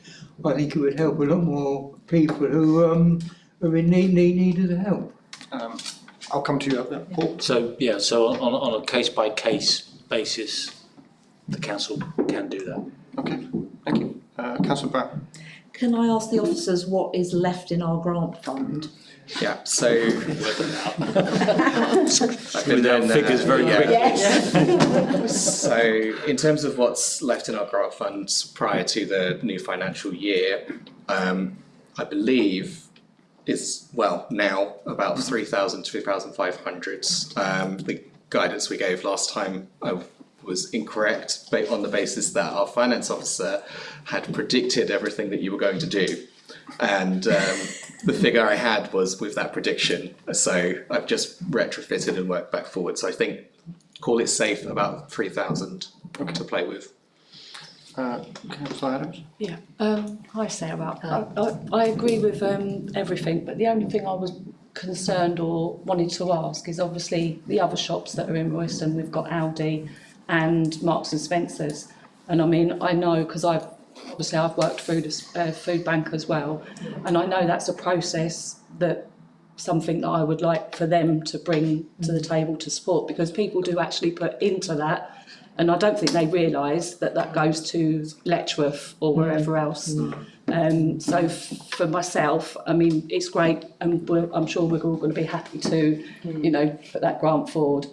Speaker 2: I think it would help a lot more people who are in need of the help.
Speaker 1: I'll come to you after that. Paul.
Speaker 6: So on a case by case basis, the council can do that.
Speaker 1: Okay, thank you. Councillor Brown.
Speaker 3: Can I ask the officers what is left in our grant fund?
Speaker 11: Yeah, so I
Speaker 6: With our figures very quickly.
Speaker 11: So in terms of what's left in our grant funds prior to the new financial year, I believe it's, well, now about 3,000 to 3,500. The guidance we gave last time was incorrect on the basis that our finance officer had predicted everything that you were going to do. And the figure I had was with that prediction. So I've just retrofitted and worked back forward. So I think, call it safe, about 3,000 to play with.
Speaker 1: Councillor Adams?
Speaker 14: Yeah, I say about that. I agree with everything, but the only thing I was concerned or wanted to ask is obviously the other shops that are in Royston. We've got Aldi and Marks and Spencer's, and I mean I know because I've worked through the food bank as well, and I know that's a process that something that I would like for them to bring to the table to support, because people do actually put into that. And I don't think they realise that that goes to Letchworth or wherever else. So for myself, I mean, it's great, and I'm sure we're all going to be happy to, put that grant forward.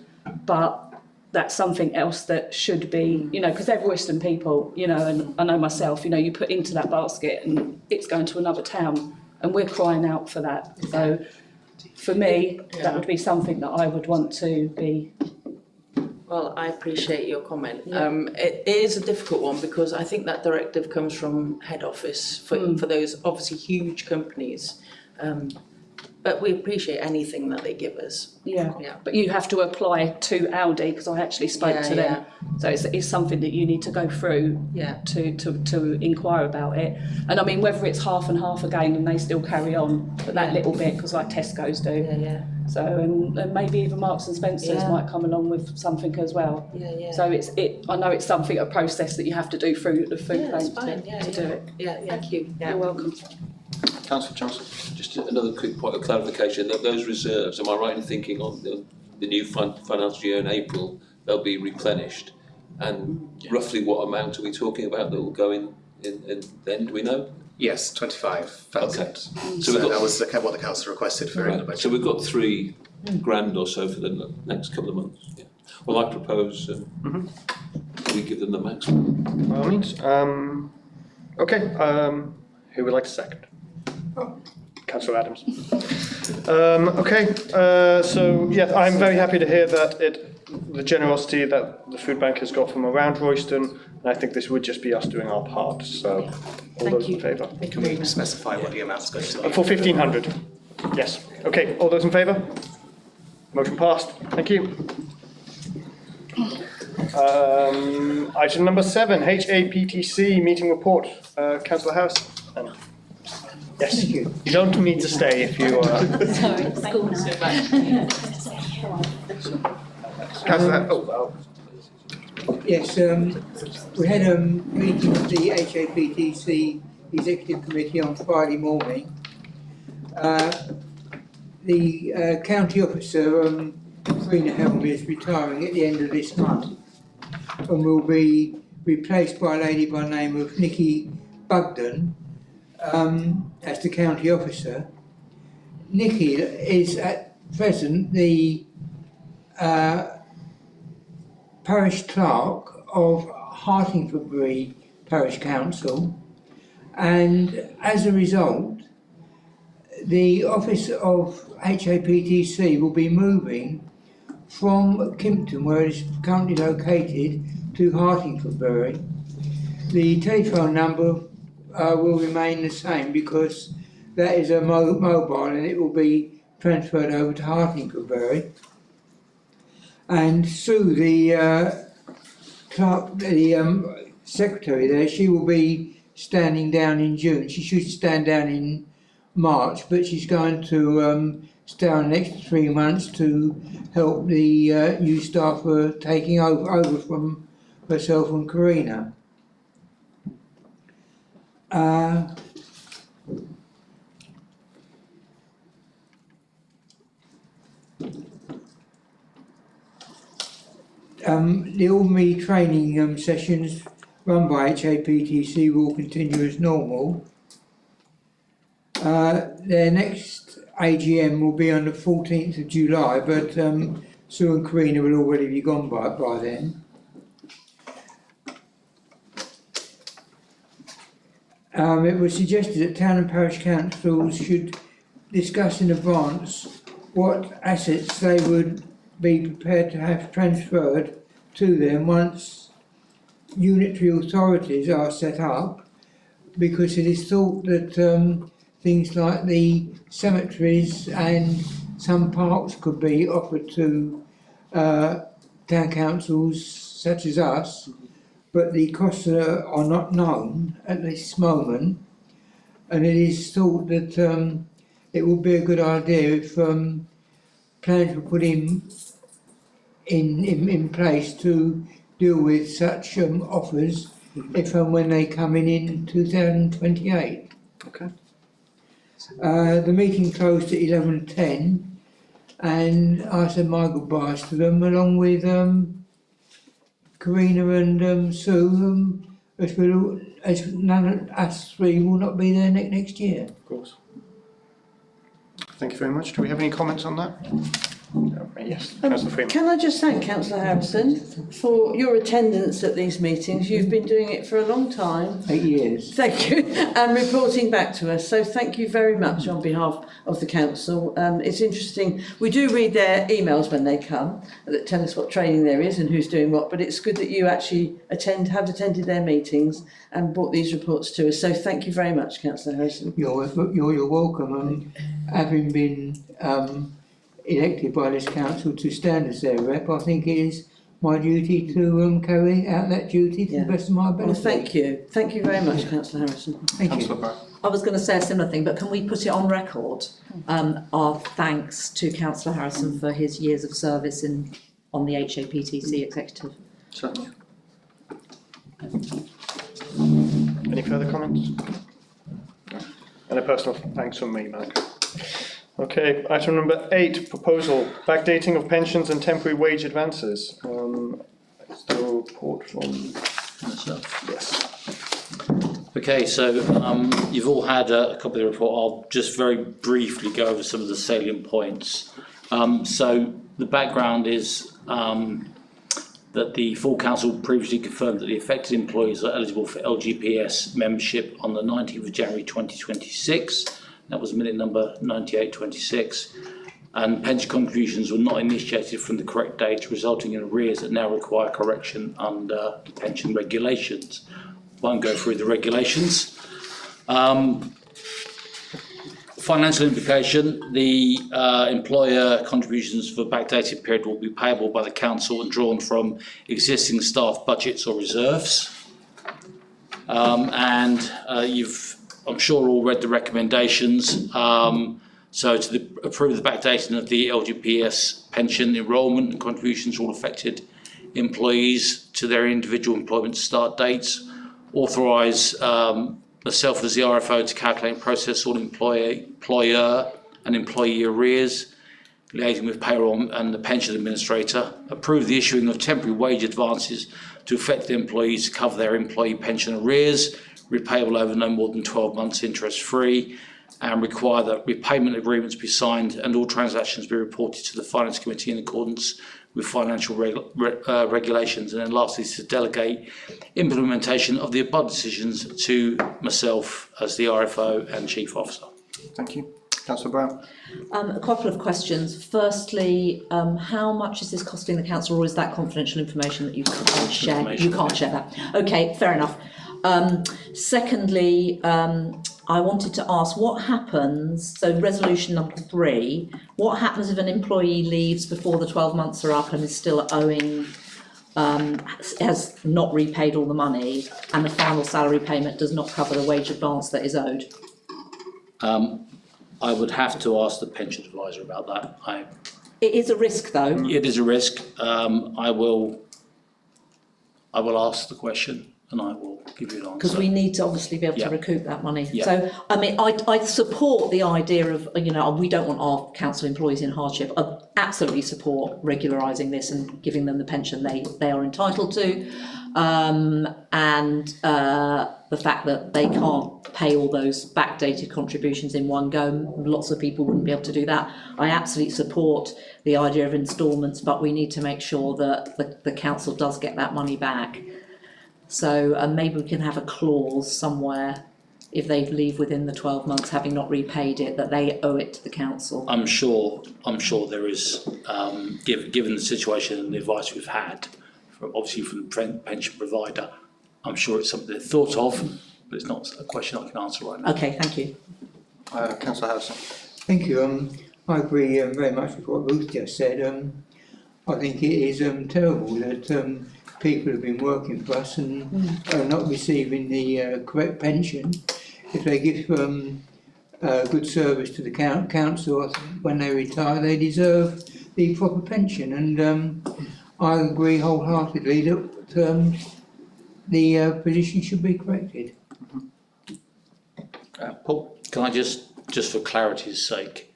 Speaker 14: But that's something else that should be, because they're Royston people, and I know myself, you put into that basket and it's going to another town, and we're crying out for that. So for me, that would be something that I would want to be.
Speaker 15: Well, I appreciate your comment. It is a difficult one because I think that directive comes from head office for those obviously huge companies. but we appreciate anything that they give us.
Speaker 14: Yeah,
Speaker 15: Yeah.
Speaker 14: but you have to apply to Aldi because I actually spoke
Speaker 15: Yeah,
Speaker 14: to them. So it's something that you need to go through
Speaker 15: Yeah.
Speaker 14: to inquire about it. And I mean, whether it's half and half again and they still carry on, but that little bit, because like Tesco's do.
Speaker 15: Yeah, yeah.
Speaker 14: So and maybe even Marks and Spencer's
Speaker 15: Yeah.
Speaker 14: might come along with something as well.
Speaker 15: Yeah, yeah.
Speaker 14: So I know it's something, a process that you have to do through the food
Speaker 15: Yeah, that's
Speaker 14: bank
Speaker 15: fine. Yeah,
Speaker 14: to
Speaker 15: yeah.
Speaker 14: do it.
Speaker 15: Yeah, thank you. Yeah.
Speaker 14: You're welcome.
Speaker 1: Councillor Johnson.
Speaker 10: Just another quick point of clarification, that those reserves, am I right in thinking on the new financial year in April, they'll be replenished? And roughly what amount are we talking about that will go in then, do we know?
Speaker 11: Yes, 25,000.
Speaker 10: Okay.
Speaker 11: So
Speaker 10: we've got,
Speaker 11: that was what the council requested for in the budget.
Speaker 10: so we've got £3,000 or so for the next couple of months. Yeah. Well, I propose we give them the maximum.
Speaker 1: By all means. Okay, who would like to second? Councillor Adams. So yeah, I'm very happy to hear that the generosity that the food bank has got from around Royston, and I think this would just be us doing our part. So, all those in favour?
Speaker 11: Can we specify what the amount's going to be?
Speaker 1: For 1,500. Yes. Okay. All those in favour? Motion passed. Thank you. Item number 7, HAPTC meeting report. Councillor Harris. Yes. You don't need to stay if you are.
Speaker 12: Sorry, school
Speaker 1: Councillor.
Speaker 2: Yes, we had a meeting of the HAPTC Executive Committee on Friday morning. The county officer, Karina Helm, is retiring at the end of this month and will be replaced by a lady by the name of Nikki Bugden as the county officer. Nikki is at present the parish clerk of Hartingfordbury Parish Council, and as a result the office of HAPTC will be moving from Kimpton, where it is currently located, to Hartingfordbury. The telephone number will remain the same because that is a mobile and it will be transferred over to Hartingfordbury. And Sue, the clerk, the secretary there, she will be standing down in June. She should stand down in March, but she's going to stay on the next 3 months to help the new staff taking over from herself and Karina. The ordinary training sessions run by HAPTC will continue as normal. Their next AGM will be on the 14th of July, but Sue and Karina will already be gone by then. It was suggested that town and parish councils should discuss in advance what assets they would be prepared to have transferred to them once unitary authorities are set up, because it is thought that things like the cemeteries and some parks could be offered to town councils such as us, but the costs are not known at this moment, and it is thought that it would be a good idea if plans were put in place to deal with such offers if and when they come in 2028.
Speaker 1: Okay.
Speaker 2: The meeting closed at 11:10, and I said my goodbyes to them along with Karina and Sue, as none of us three will not be there next year.
Speaker 1: Of course. Thank you very much. Do we have any comments on that? Yes, Councillor Freeman.
Speaker 13: Can I just thank Councillor Harrison for your attendance at these meetings? You've been doing it for a long time.
Speaker 2: 8 years.
Speaker 13: Thank you, and reporting back to us. So thank you very much on behalf of the council. It's interesting. We do read their emails when they come that tell us what training there is and who's doing what. But it's good that you actually have attended their meetings and brought these reports to us. So thank you very much, Councillor Harrison.
Speaker 2: You're welcome. And having been elected by this council to stand as their rep, I think it is my duty to carry out that duty to the best of my ability.
Speaker 13: Well, thank you. Thank you very much, Councillor Harrison.
Speaker 2: Thank you.
Speaker 3: I was going to say a similar thing, but can we put it on record? Our thanks to Councillor Harrison for his years of service on the HAPTC executive.
Speaker 1: Certainly. Any further comments? No. And a personal thanks from me, Malcolm. Okay, item number 8, proposal, backdating of pensions and temporary wage advances. It's the report from
Speaker 6: myself.
Speaker 1: Yes.
Speaker 6: Okay, so you've all had a copy of the report. I'll just very briefly go over some of the salient points. So the background is that the full council previously confirmed that the affected employees are eligible for LGPS membership on the 19th of January 2026. That was minute number 9826. And pension contributions were not initiated from the correct date, resulting in arrears that now require correction under the pension regulations. Won't go through the regulations. Financial implication, the employer contributions for backdated period will be payable by the council and drawn from existing staff budgets or reserves. You've, I'm sure, all read the recommendations. So to approve the backdating of the LGPS pension enrolment and contributions to all affected employees to their individual employment start dates, authorise myself as the RFO to calculate and process all employer and employee arrears, liaising with payroll and the pension administrator, approve the issuing of temporary wage advances to affected employees to cover their employee pension arrears, repayable over no more than 12 months interest-free, and require that repayment agreements be signed and all transactions be reported to the Finance Committee in accordance with financial regulations. And then lastly, to delegate implementation of the above decisions to myself as the RFO and Chief Officer.
Speaker 1: Thank you. Councillor Brown.
Speaker 3: A couple of questions. Firstly, how much is this costing the council, or is that confidential information that you can't share? You can't share that. Okay, fair enough. Secondly, I wanted to ask what happens, so resolution number 3, what happens if an employee leaves before the 12 months are up and is still owing, has not repaid all the money, and the final salary payment does not cover the wage advance that is owed?
Speaker 6: I would have to ask the pension advisor about that.
Speaker 3: It is a risk, though.
Speaker 6: It is a risk. I will ask the question and I will give you an answer.
Speaker 3: Because we need to obviously be able to recoup that money.
Speaker 6: Yeah.
Speaker 3: So, I mean, I support the idea of, you know, we don't want our council employees in hardship. I absolutely support regularising this and giving them the pension they are entitled to. The fact that they can't pay all those backdated contributions in one go, lots of people wouldn't be able to do that. I absolutely support the idea of instalments, but we need to make sure that the council does get that money back. So maybe we can have a clause somewhere, if they leave within the 12 months having not repaid it, that they owe it to the council.
Speaker 6: I'm sure there is, given the situation and the advice we've had, obviously from the pension provider, I'm sure it's something they've thought of, but it's not a question I can answer right now.
Speaker 3: Okay, thank you.
Speaker 1: Councillor Harrison.
Speaker 2: Thank you. I agree very much with what Ruth just said. I think it is terrible that people have been working for us and are not receiving the correct pension. If they give good service to the council when they retire, they deserve the proper pension. And I agree wholeheartedly that the position should be corrected.
Speaker 6: Paul, can I just for clarity's sake,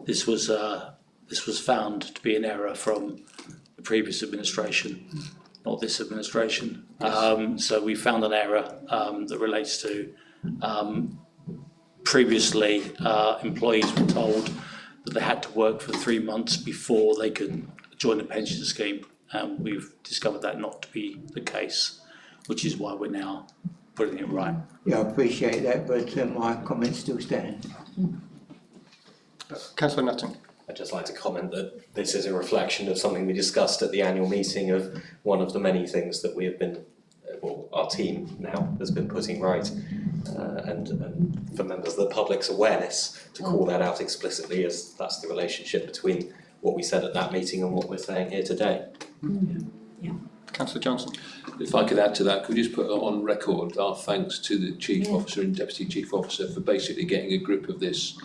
Speaker 6: this was found to be an error from the previous administration, not this administration. So we found an error that relates to previously employees were told that they had to work for 3 months before they could join the pension scheme. And we've discovered that not to be the case, which is why we're now putting it right.
Speaker 2: Yeah, I appreciate that, but my comments still stand.
Speaker 1: Councillor Nutton.
Speaker 9: I'd just like to comment that this is a reflection of something we discussed at the annual meeting of one of the many things that we have been, well, our team now has been putting right, and for members of the public's awareness to call that out explicitly, as that's the relationship between what we said at that meeting and what we're saying here today.
Speaker 1: Councillor Johnson.
Speaker 10: If I could add to that, could we just put on record our thanks to the Chief Officer and Deputy Chief Officer for basically getting a grip of this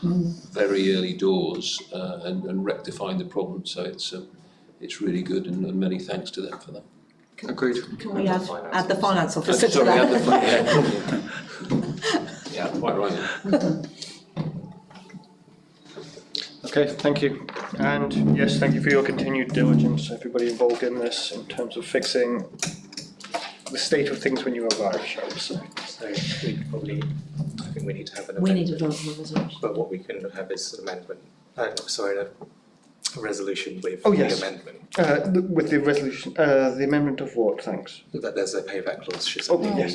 Speaker 10: very early doors and rectifying the problem. So it's really good, and many thanks to them for that.
Speaker 1: Agreed.
Speaker 3: Can we add the finance officer to
Speaker 10: Sorry,
Speaker 3: that?
Speaker 10: add the yeah, quite right.
Speaker 1: Okay, thank you. And yes, thank you for your continued diligence, everybody involved in this, in terms of fixing the state of things when you arrive, shall we say.
Speaker 11: So we probably, I think we need to have an
Speaker 3: We
Speaker 11: amendment.
Speaker 3: need a resolution.
Speaker 11: But what we can have is an amendment, a resolution with
Speaker 1: Oh,
Speaker 11: the
Speaker 1: yes.
Speaker 11: amendment.
Speaker 1: With the resolution, the amendment of what, thanks?
Speaker 11: That there's a payback clause.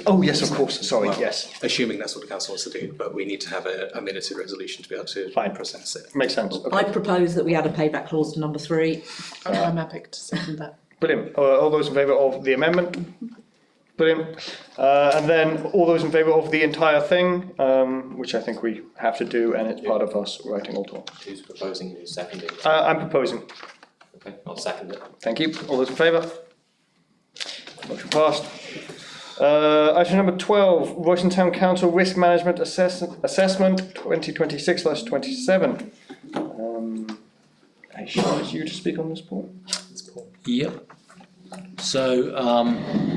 Speaker 1: Oh, yes, of course, sorry,
Speaker 11: Well,
Speaker 1: yes.
Speaker 11: Assuming that's what the council wants to do, but we need to have a minuted resolution to be able to process it.
Speaker 1: Makes sense. Okay.
Speaker 3: I propose that we add a payback clause to number 3.
Speaker 14: I'm happy to second that.
Speaker 1: Brilliant. All those in favour of the amendment? Brilliant. And then all those in favour of the entire thing, which I think we have to do, and it's part of us writing all talk.
Speaker 9: Who's proposing and who's seconding?
Speaker 1: I'm proposing.
Speaker 9: Okay, I'll second it.
Speaker 1: Thank you. All those in favour? Motion passed. Item number 12, Royston Town Council Risk Management Assessment 2026/27. Hey, Sean, it's you to speak on this point.
Speaker 6: Yep. So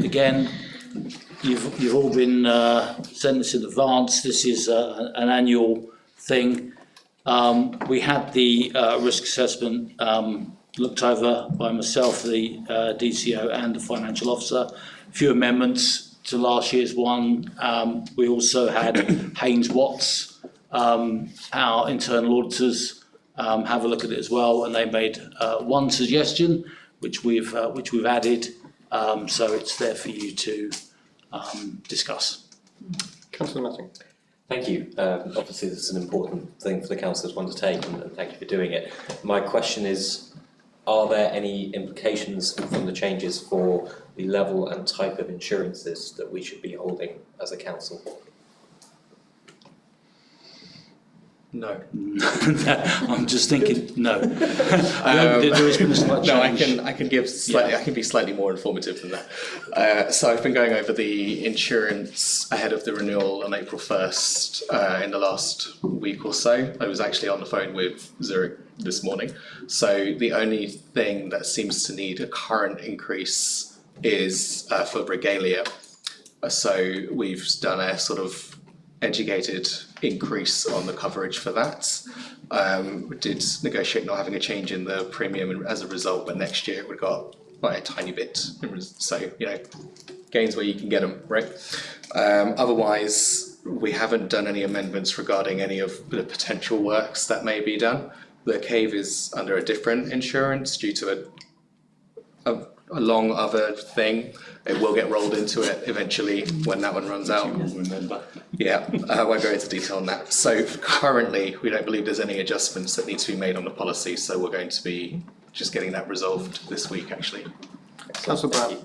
Speaker 6: again, you've all been sent this in advance. This is an annual thing. We had the risk assessment looked over by myself, the DCO and the financial officer. A few amendments to last year's one. We also had Haynes Watts, our internal auditors, have a look at it as well, and they made one suggestion, which we've added. So it's there for you to discuss.
Speaker 1: Councillor Nutting.
Speaker 9: Thank you. Obviously, this is an important thing for the councillors to undertake, and thank you for doing it. My question is, are there any implications from the changes for the level and type of insurances that we should be holding as a council?
Speaker 11: No.
Speaker 6: I'm just thinking, no. There is going to be slight change.
Speaker 11: No, I can give slightly. I can be slightly more informative than that. So I've been going over the insurance ahead of the renewal on April 1st in the last week or so. I was actually on the phone with Zurich this morning. So the only thing that seems to need a current increase is for regalia. So we've done a sort of educated increase on the coverage for that. We did negotiate not having a change in the premium, and as a result, but next year it would go up by a tiny bit. So, you know, gains where you can get them, right? Otherwise, we haven't done any amendments regarding any of the potential works that may be done. The cave is under a different insurance due to a long other thing. It will get rolled into it eventually when that one runs out.
Speaker 6: Remember.
Speaker 11: Yeah, I won't go into detail on that. So currently, we don't believe there's any adjustments that need to be made on the policy, so we're going to be just getting that resolved this week, actually.
Speaker 1: Councillor Brown.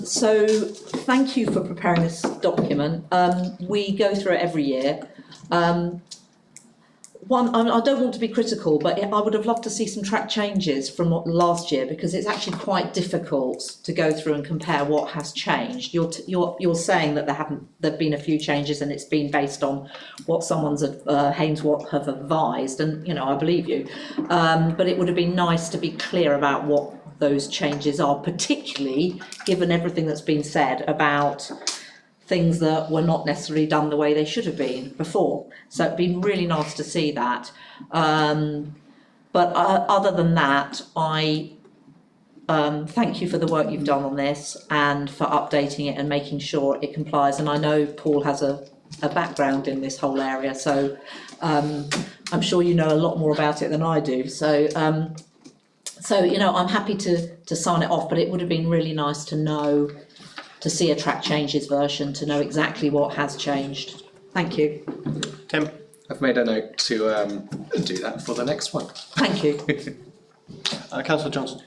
Speaker 3: So thank you for preparing this document. We go through it every year. I don't want to be critical, but I would have loved to see some track changes from last year, because it's actually quite difficult to go through and compare what has changed. You're saying that there've been a few changes, and it's been based on what someone's Haynes Watt have advised, and you know I believe you. But it would have been nice to be clear about what those changes are, particularly given everything that's been said about things that were not necessarily done the way they should have been before. So it'd been really nice to see that. But other than that, I thank you for the work you've done on this and for updating it and making sure it complies. And I know Paul has a background in this whole area, so I'm sure you know a lot more about it than I do. So, I'm happy to sign it off, but it would have been really nice to know, to see a track changes version, to know exactly what has changed. Thank you.
Speaker 1: Tim?
Speaker 11: I've made a note to do that for the next one.
Speaker 3: Thank you.
Speaker 1: Councillor Johnson?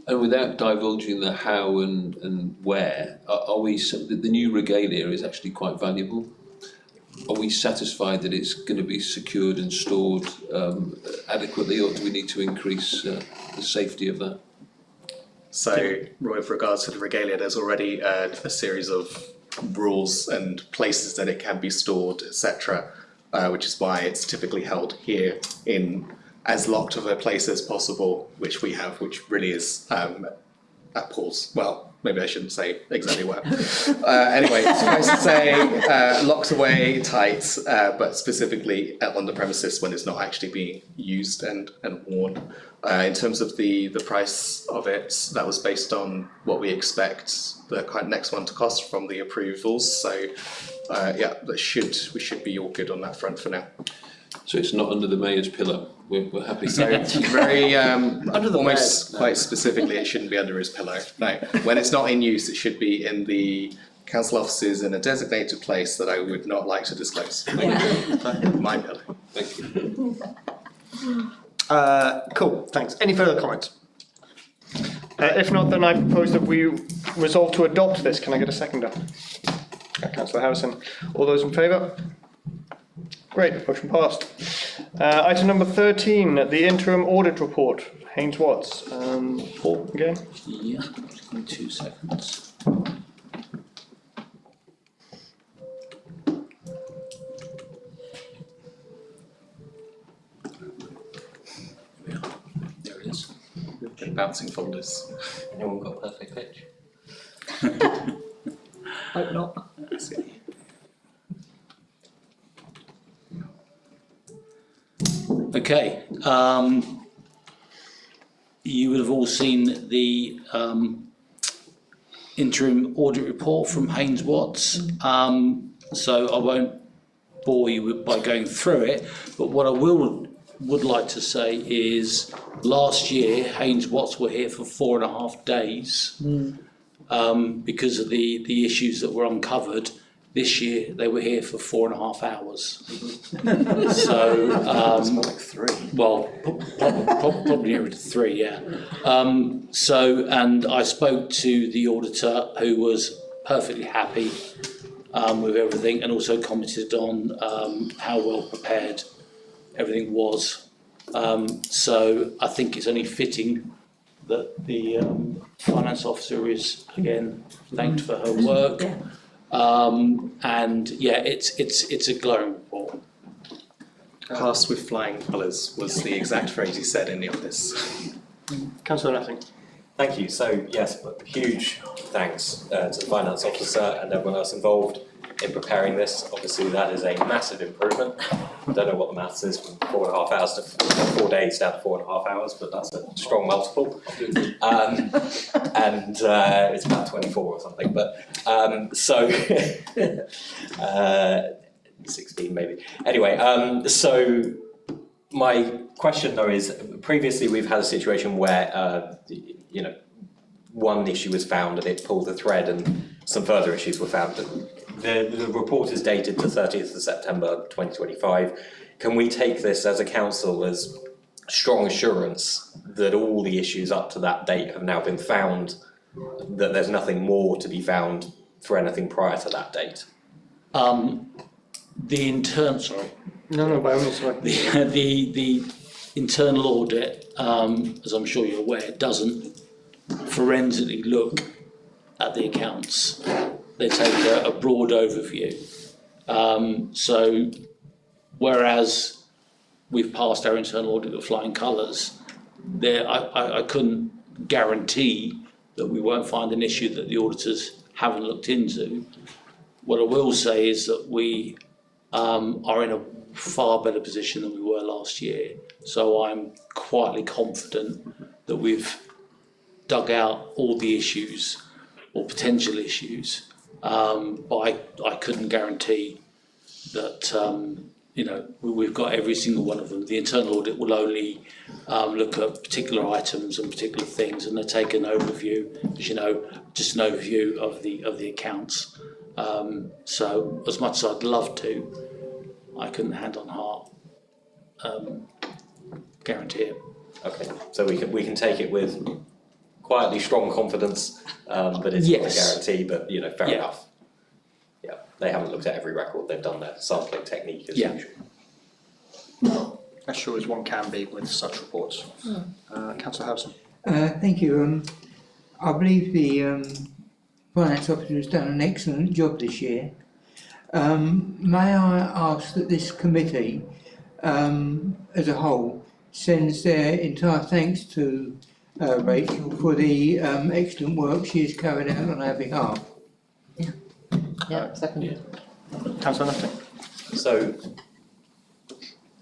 Speaker 10: And without divulging the how and where, are we, the new regalia is actually quite valuable. Are we satisfied that it's going to be secured and stored adequately, or do we need to increase the safety of that?
Speaker 11: So, with regards to the regalia, there's already a series of rules and places that it can be stored, etc., which is why it's typically held here in as locked of a place as possible, which we have, which really is at Paul's. Well, maybe I shouldn't say exactly where. Anyway, supposed to say locked away, tight, but specifically on the premises when it's not actually being used and worn. In terms of the price of it, that was based on what we expect the next one to cost from the approvals. So we should be all good on that front for now.
Speaker 10: So it's not under the mayor's pillow. We're happy.
Speaker 11: So very almost quite specifically, it shouldn't be under his pillow. No, when it's not in use, it should be in the council offices in a designated place that I would not like to disclose. My pillow.
Speaker 10: Thank you.
Speaker 1: Cool, thanks. Any further comments? If not, then I propose that we resolve to adopt this. Can I get a seconder? Councillor Harrison. All those in favour? Great, motion passed. Item number 13, the interim audit report. Haynes Watts. Paul, again?
Speaker 6: Yeah, give me 2 seconds.
Speaker 10: There it is.
Speaker 11: Bouncing folders.
Speaker 9: Anyone got a perfect pitch?
Speaker 3: Hope not.
Speaker 6: Okay, you would have all seen the interim audit report from Haynes Watts. So I won't bore you by going through it, but what I would like to say is last year Haynes Watts were here for 4.5 days because of the issues that were uncovered. This year they were here for 4.5 hours. So
Speaker 11: it's more like 3.
Speaker 6: Well, probably nearer to 3, yeah. And I spoke to the auditor, who was perfectly happy with everything, and also commented on how well prepared everything was. So I think it's only fitting that the finance officer is again thanked for her work.
Speaker 3: Yeah.
Speaker 6: And yeah, it's a glowing report.
Speaker 11: Passed with flying colours was the exact phrase he said in the office.
Speaker 1: Councillor Nothing.
Speaker 9: Thank you. So yes, huge thanks to the finance officer and everyone else involved in preparing this. Obviously that is a massive improvement. I don't know what the maths is from 4.5 hours to 4 days down to 4.5 hours, but that's a strong multiple. And it's about 24 or something, but 16 maybe. Anyway, so my question though is, previously we've had a situation where one issue was found and it pulled the thread and some further issues were found. The report is dated to 30th of September 2025. Can we take this as a council as strong assurance that all the issues up to that date have now been found, that there's nothing more to be found for anything prior to that date?
Speaker 1: By all means, sorry.
Speaker 6: The internal audit, as I'm sure you're aware, doesn't forensically look at the accounts. They take a broad overview. So whereas we've passed our internal audit with flying colours, I couldn't guarantee that we won't find an issue that the auditors haven't looked into. What I will say is that we are in a far better position than we were last year. So I'm quietly confident that we've dug out all the issues or potential issues, but I couldn't guarantee that we've got every single one of them. The internal audit will only look at particular items and particular things, and they take an overview, as you know, just an overview of the accounts. So as much as I'd love to, I couldn't hand on heart guarantee it.
Speaker 9: Okay, so we can take it with quietly strong confidence, but it's not a guarantee. But fair enough. Yeah, they haven't looked at every record. They've done their sampling technique as usual.
Speaker 1: As sure as one can be with such reports. Councillor Howson.
Speaker 2: Thank you. I believe the Finance Officer has done an excellent job this year. May I ask that this committee, as a whole, sends their entire thanks to Rachel for the excellent work she has carried out on our behalf.
Speaker 3: Yeah, second.
Speaker 1: Councillor Nutting.
Speaker 9: So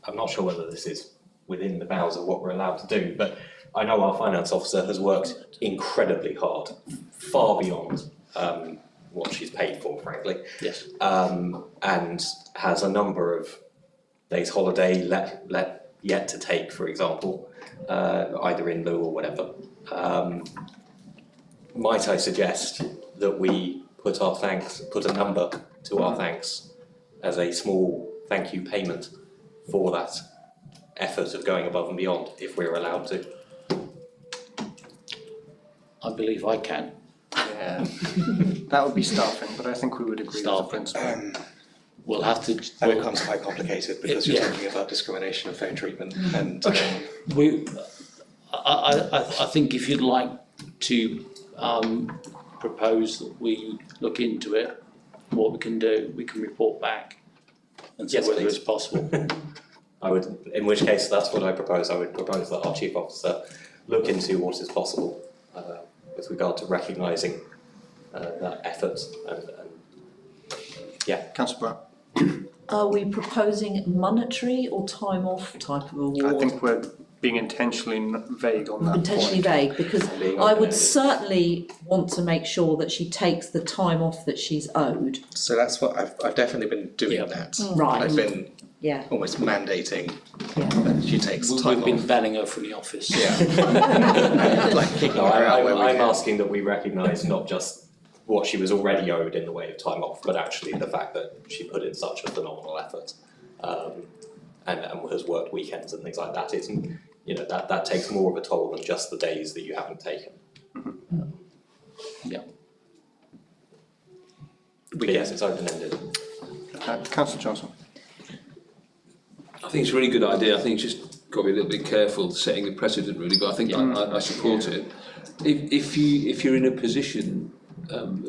Speaker 9: I'm not sure whether this is within the bounds of what we're allowed to do, but I know our finance officer has worked incredibly hard, far beyond what she's paid for, frankly.
Speaker 6: Yes.
Speaker 9: And has a number of days holiday yet to take, for example, either in lieu or whatever. Might I suggest that we put a number to our thanks as a small thank you payment for that effort of going above and beyond, if we're allowed to?
Speaker 6: I believe I can.
Speaker 1: Yeah, that would be staffing, but I think we would agree with the principle.
Speaker 6: We'll have to.
Speaker 11: That becomes quite complicated because you're talking about discrimination and fair treatment, and
Speaker 6: I think if you'd like to propose that we look into it, what we can do, we can report back and see whether it's possible.
Speaker 9: I would, in which case, that's what I propose. I would propose that our chief officer look into what is possible with regard to recognising that effort and
Speaker 1: Councillor Brown.
Speaker 3: Are we proposing monetary or time off type of award?
Speaker 1: I think we're being intentionally vague on that
Speaker 3: Intentionally vague, because I would certainly want to make sure that she takes the time off that she's owed.
Speaker 11: so that's what I've definitely been doing that.
Speaker 3: Right.
Speaker 11: I've been almost mandating that she takes time
Speaker 6: We've been
Speaker 11: off.
Speaker 6: banning her from the office.
Speaker 9: I'm asking that we recognise not just what she was already owed in the way of time off, but actually the fact that she put in such a phenomenal effort and has worked weekends and things like that. It's, that takes more of a toll than just the days that you haven't taken.
Speaker 6: Yeah.
Speaker 9: But yes, it's open-ended.
Speaker 1: Councillor Johnson.
Speaker 10: I think it's a really good idea. I think it's just got to be a little bit careful setting a precedent, really. But I think I support it. If you're in a position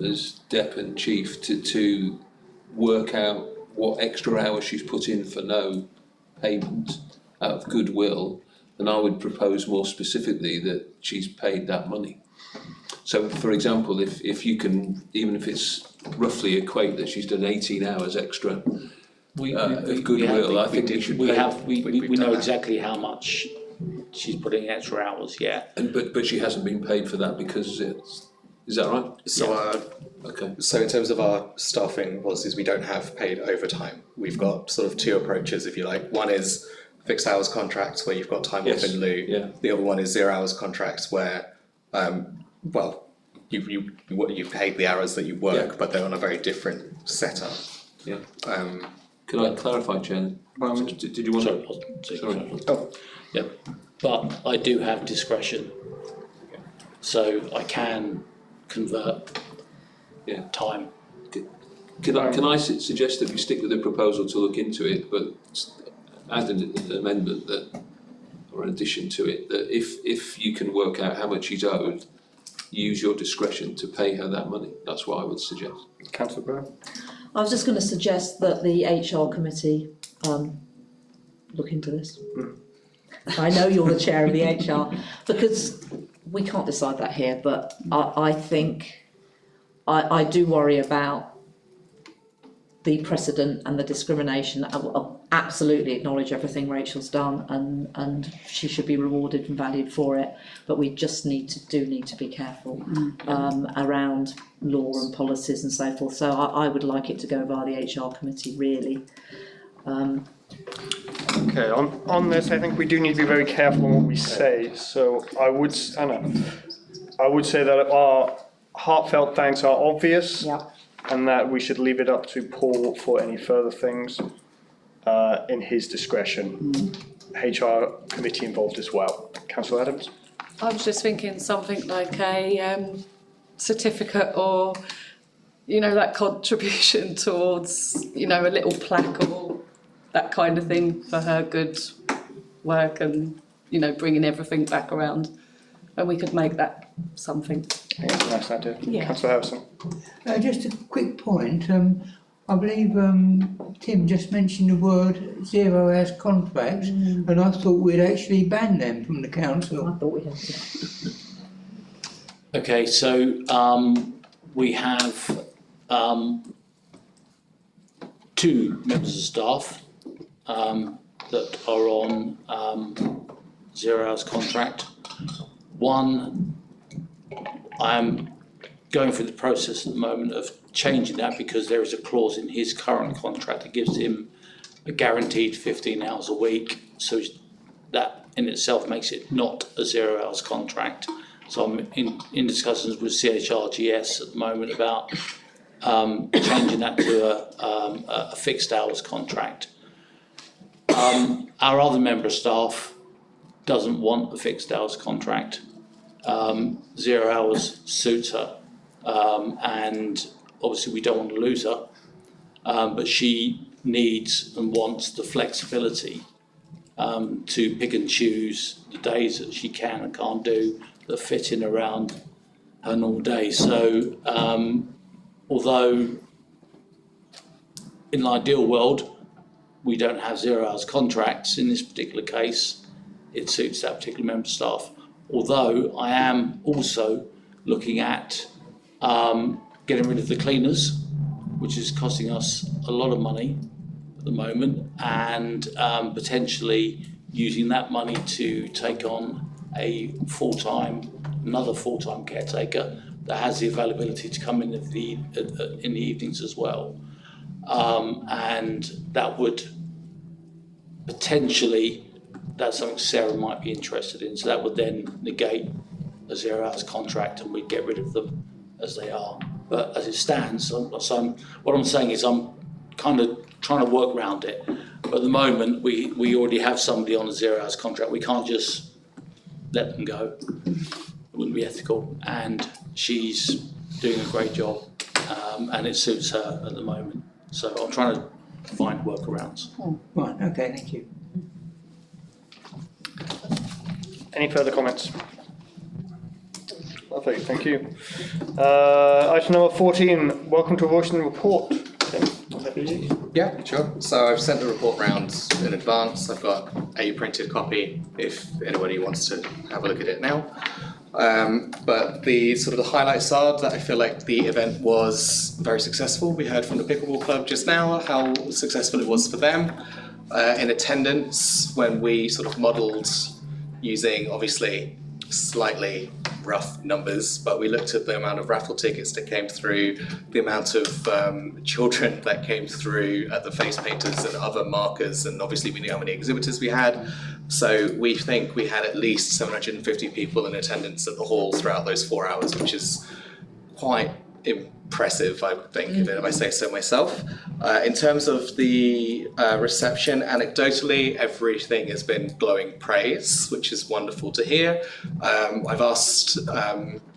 Speaker 10: as Dep and Chief to work out what extra hours she's put in for no payment out of goodwill, then I would propose more specifically that she's paid that money. So, for example, if you can, even if it's roughly equate that she's done 18 hours extra of goodwill, I think we
Speaker 6: know exactly how much she's putting extra hours. Yeah,
Speaker 10: but she hasn't been paid for that because it's. Is that right?
Speaker 11: So, so in terms of our staffing policies, we don't have paid overtime. We've got sort of two approaches, if you like. One is fixed hours contracts where you've got time off in lieu.
Speaker 10: Yeah.
Speaker 11: The other one is 0 hours contracts where, you paid the hours that you work, but they're on a very different setup.
Speaker 10: Yeah. Can I clarify, Jen? Did you want to?
Speaker 6: Sorry. Oh, yeah. But I do have discretion, so I can convert time.
Speaker 10: Can I suggest that we stick with the proposal to look into it, but add an amendment that, or an addition to it, that if you can work out how much she's owed, use your discretion to pay her that money. That's what I would suggest.
Speaker 1: Councillor Brown.
Speaker 3: I was just going to suggest that the HR committee look into this. I know you're the chair of the HR, because we can't decide that here, but I think I do worry about the precedent and the discrimination. I absolutely acknowledge everything Rachel's done, and she should be rewarded and valued for it, but we just need to be careful around law and policies and so forth. So I would like it to go via the HR committee, really.
Speaker 1: Okay, on this, I think we do need to be very careful on what we say. So I would say that our heartfelt thanks are obvious, and that we should leave it up to Paul for any further things in his discretion. HR committee involved as well. Councillor Adams?
Speaker 14: I was just thinking something like a certificate or, that contribution towards, a little plaque or that kind of thing for her good work and, bringing everything back around. And we could make that something.
Speaker 1: Yeah, nice idea.
Speaker 14: Yeah.
Speaker 1: Councillor Harrison?
Speaker 2: Just a quick point. I believe Tim just mentioned the word 0 hours contracts, and I thought we'd actually ban them from the council.
Speaker 3: I thought we had to.
Speaker 6: Okay, so we have 2 members of staff that are on 0 hours contract. One, I'm going through the process at the moment of changing that because there is a clause in his current contract that gives him a guaranteed 15 hours a week. So that in itself makes it not a 0 hours contract. So I'm in discussions with CHRGS at the moment about changing that to a fixed hours contract. Our other member of staff doesn't want a fixed hours contract. 0 hours suits her, and obviously we don't want to lose her, but she needs and wants the flexibility to pick and choose the days that she can and can't do that fit in around her normal day. So although in an ideal world we don't have 0 hours contracts, in this particular case it suits that particular member of staff. Although I am also looking at getting rid of the cleaners, which is costing us a lot of money at the moment, and potentially using that money to take on another full-time caretaker that has the availability to come in the evenings as well. And that would potentially, that's something Sarah might be interested in. So that would then negate a 0 hours contract and we'd get rid of them as they are. But as it stands, what I'm saying is I'm kind of trying to work around it. But at the moment, we already have somebody on a 0 hours contract. We can't just let them go. It wouldn't be ethical. And she's doing a great job, and it suits her at the moment. So I'm trying to find workarounds.
Speaker 2: Oh, right, okay, thank you.
Speaker 1: Any further comments? Lovely, thank you. Item number 14, welcome to Royston report. Tim?
Speaker 11: Yeah, sure. So I've sent the report round in advance. I've got a printed copy if anybody wants to have a look at it now. But the highlights are that I feel like the event was very successful. We heard from the Pickleball Club just now how successful it was for them. In attendance, when we modelled using obviously slightly rough numbers, but we looked at the amount of raffle tickets that came through, the amount of children that came through at the face painters and other markers, and obviously we knew how many exhibitors we had. So we think we had at least 750 people in attendance at the hall throughout those 4 hours, which is quite impressive, I think, if I say so myself. In terms of the reception, anecdotally, everything has been glowing praise, which is wonderful to hear. I've asked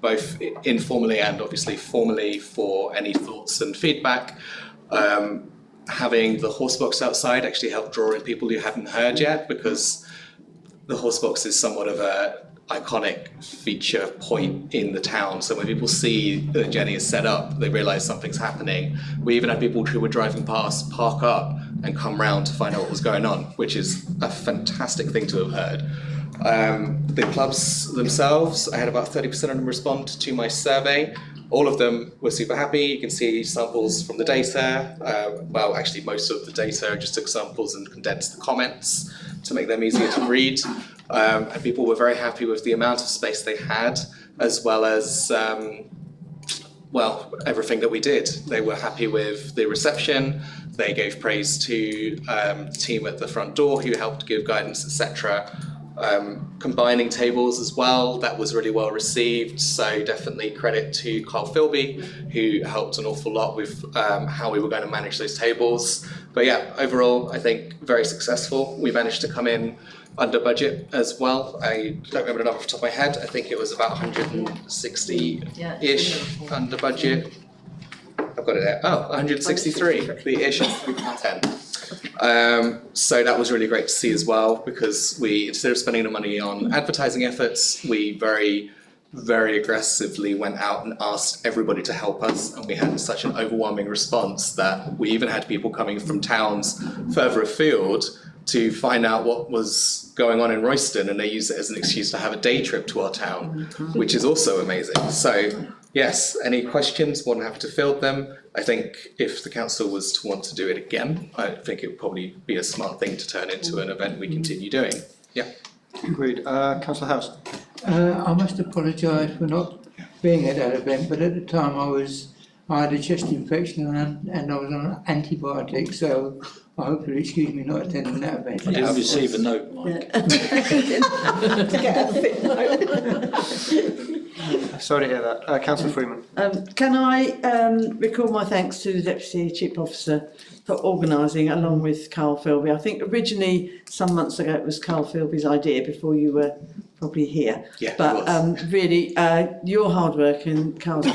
Speaker 11: both informally and obviously formally for any thoughts and feedback. Having the horse box outside actually helped draw in people who hadn't heard yet, because the horse box is somewhat of a iconic feature point in the town. So when people see that Jenny is set up, they realise something's happening. We even had people who were driving past park up and come round to find out what was going on, which is a fantastic thing to have heard. The clubs themselves, I had about 30% of them respond to my survey. All of them were super happy. You can see samples from the data. Well, actually most of the data, I just took samples and condensed the comments to make them easier to read. And people were very happy with the amount of space they had, as well as, everything that we did. They were happy with the reception. they gave praise to the team at the front door who helped give guidance, etc. Combining tables as well, that was really well received, so definitely credit to Carl Philby, who helped an awful lot with how we were going to manage those tables. But yeah, overall I think very successful. We managed to come in under budget as well. I don't remember the number off the top of my head, I think it was about 160-ish under budget. I've got it there. Oh, 163, the ish of 10. So that was really great to see as well, because we, instead of spending the money on advertising efforts, we very, very aggressively went out and asked everybody to help us, and we had such an overwhelming response that we even had people coming from towns further afield to find out what was going on in Royston, and they used it as an excuse to have a day trip to our town, which is also amazing. So yes, any questions, more than happy to field them. I think if the council was to want to do it again, I think it would probably be a smart thing to turn into an event we continue doing. Yeah.
Speaker 1: Agreed. Councillor House.
Speaker 2: I must apologise for not being at that event, but at the time I had a chest infection and I was on antibiotics, so I hope you'll excuse me not attending that event.
Speaker 6: I didn't receive a note, Mike.
Speaker 13: To get a fit note.
Speaker 1: Sorry to hear that. Councillor Freeman.
Speaker 13: Can I record my thanks to the Deputy Chief Officer for organising, along with Carl Philby. I think originally, some months ago, it was Carl Philby's idea before you were probably here.
Speaker 11: Yeah,
Speaker 13: but really, your hard work and Carl's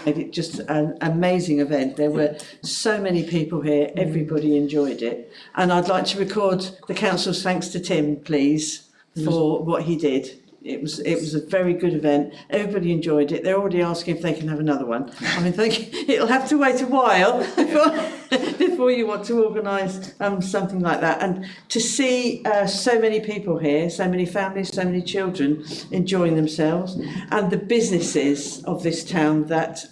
Speaker 13: made it just an amazing event. There were so many people here, everybody enjoyed it. And I'd like to record the council's thanks to Tim, please, for what he did. It was a very good event. Everybody enjoyed it. They're already asking if they can have another one. I mean, it'll have to wait a while before you want to organise something like that. And to see so many people here, so many families, so many children enjoying themselves, and the businesses of this town that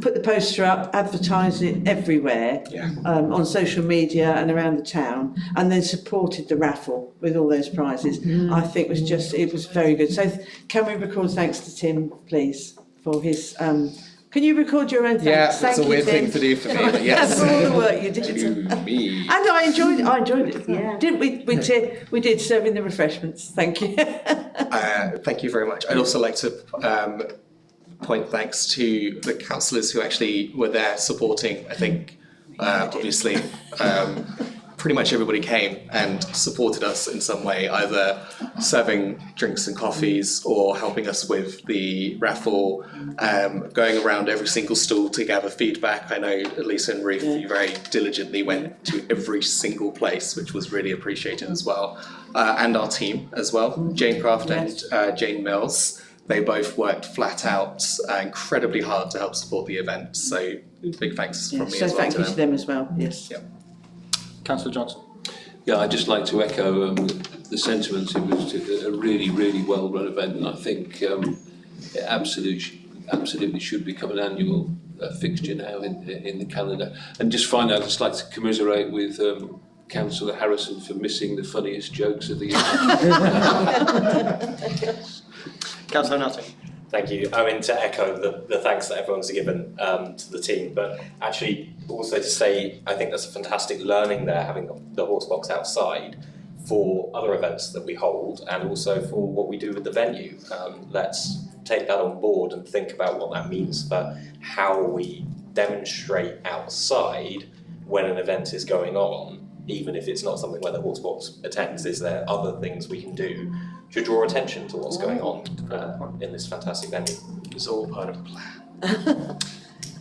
Speaker 13: put the poster up, advertised it everywhere, on social media and around the town, and then supported the raffle with all those prizes. I think it was very good. So can we record thanks to Tim, please, for his... can you record your own thanks?
Speaker 11: Yeah,
Speaker 13: Thank
Speaker 11: that's a
Speaker 13: you,
Speaker 11: weird
Speaker 13: Tim.
Speaker 11: thing to do for me, but yes.
Speaker 13: For all the work you did.
Speaker 11: To me.
Speaker 13: And I enjoyed it. Yeah. Didn't we? We did serving the refreshments. Thank you.
Speaker 11: Thank you very much. I'd also like to point thanks to the councillors who actually were there supporting. I think obviously pretty much everybody came and supported us in some way, either serving drinks and coffees or helping us with the raffle, going around every single stall to gather feedback. I know Lisa and Ruth, you very diligently went to every single place, which was really appreciated as well. And our team as well, Jane Craft and Jane Mills. They both worked flat out, incredibly hard to help support the event. So big thanks from me as well.
Speaker 13: So thank you to them as well. Yes.
Speaker 11: Yeah.
Speaker 1: Councillor Johnson.
Speaker 10: Yeah, I'd just like to echo the sentiments. It was a really, really well-run event, and I think it absolutely should become an annual fixture now in the calendar. And just finally, I'd just like to commiserate with Councillor Harrison for missing the funniest jokes of the year.
Speaker 1: Councillor Nutting.
Speaker 9: Thank you. I mean, to echo the thanks that everyone's given to the team, but actually also to say I think there's a fantastic learning there, having the horse box outside for other events that we hold and also for what we do with the venue. Let's take that on board and think about what that means for how we demonstrate outside when an event is going on, even if it's not something where the horse box attends. Is there other things we can do to draw attention to what's going on in this fantastic venue?
Speaker 11: It's all part of the plan.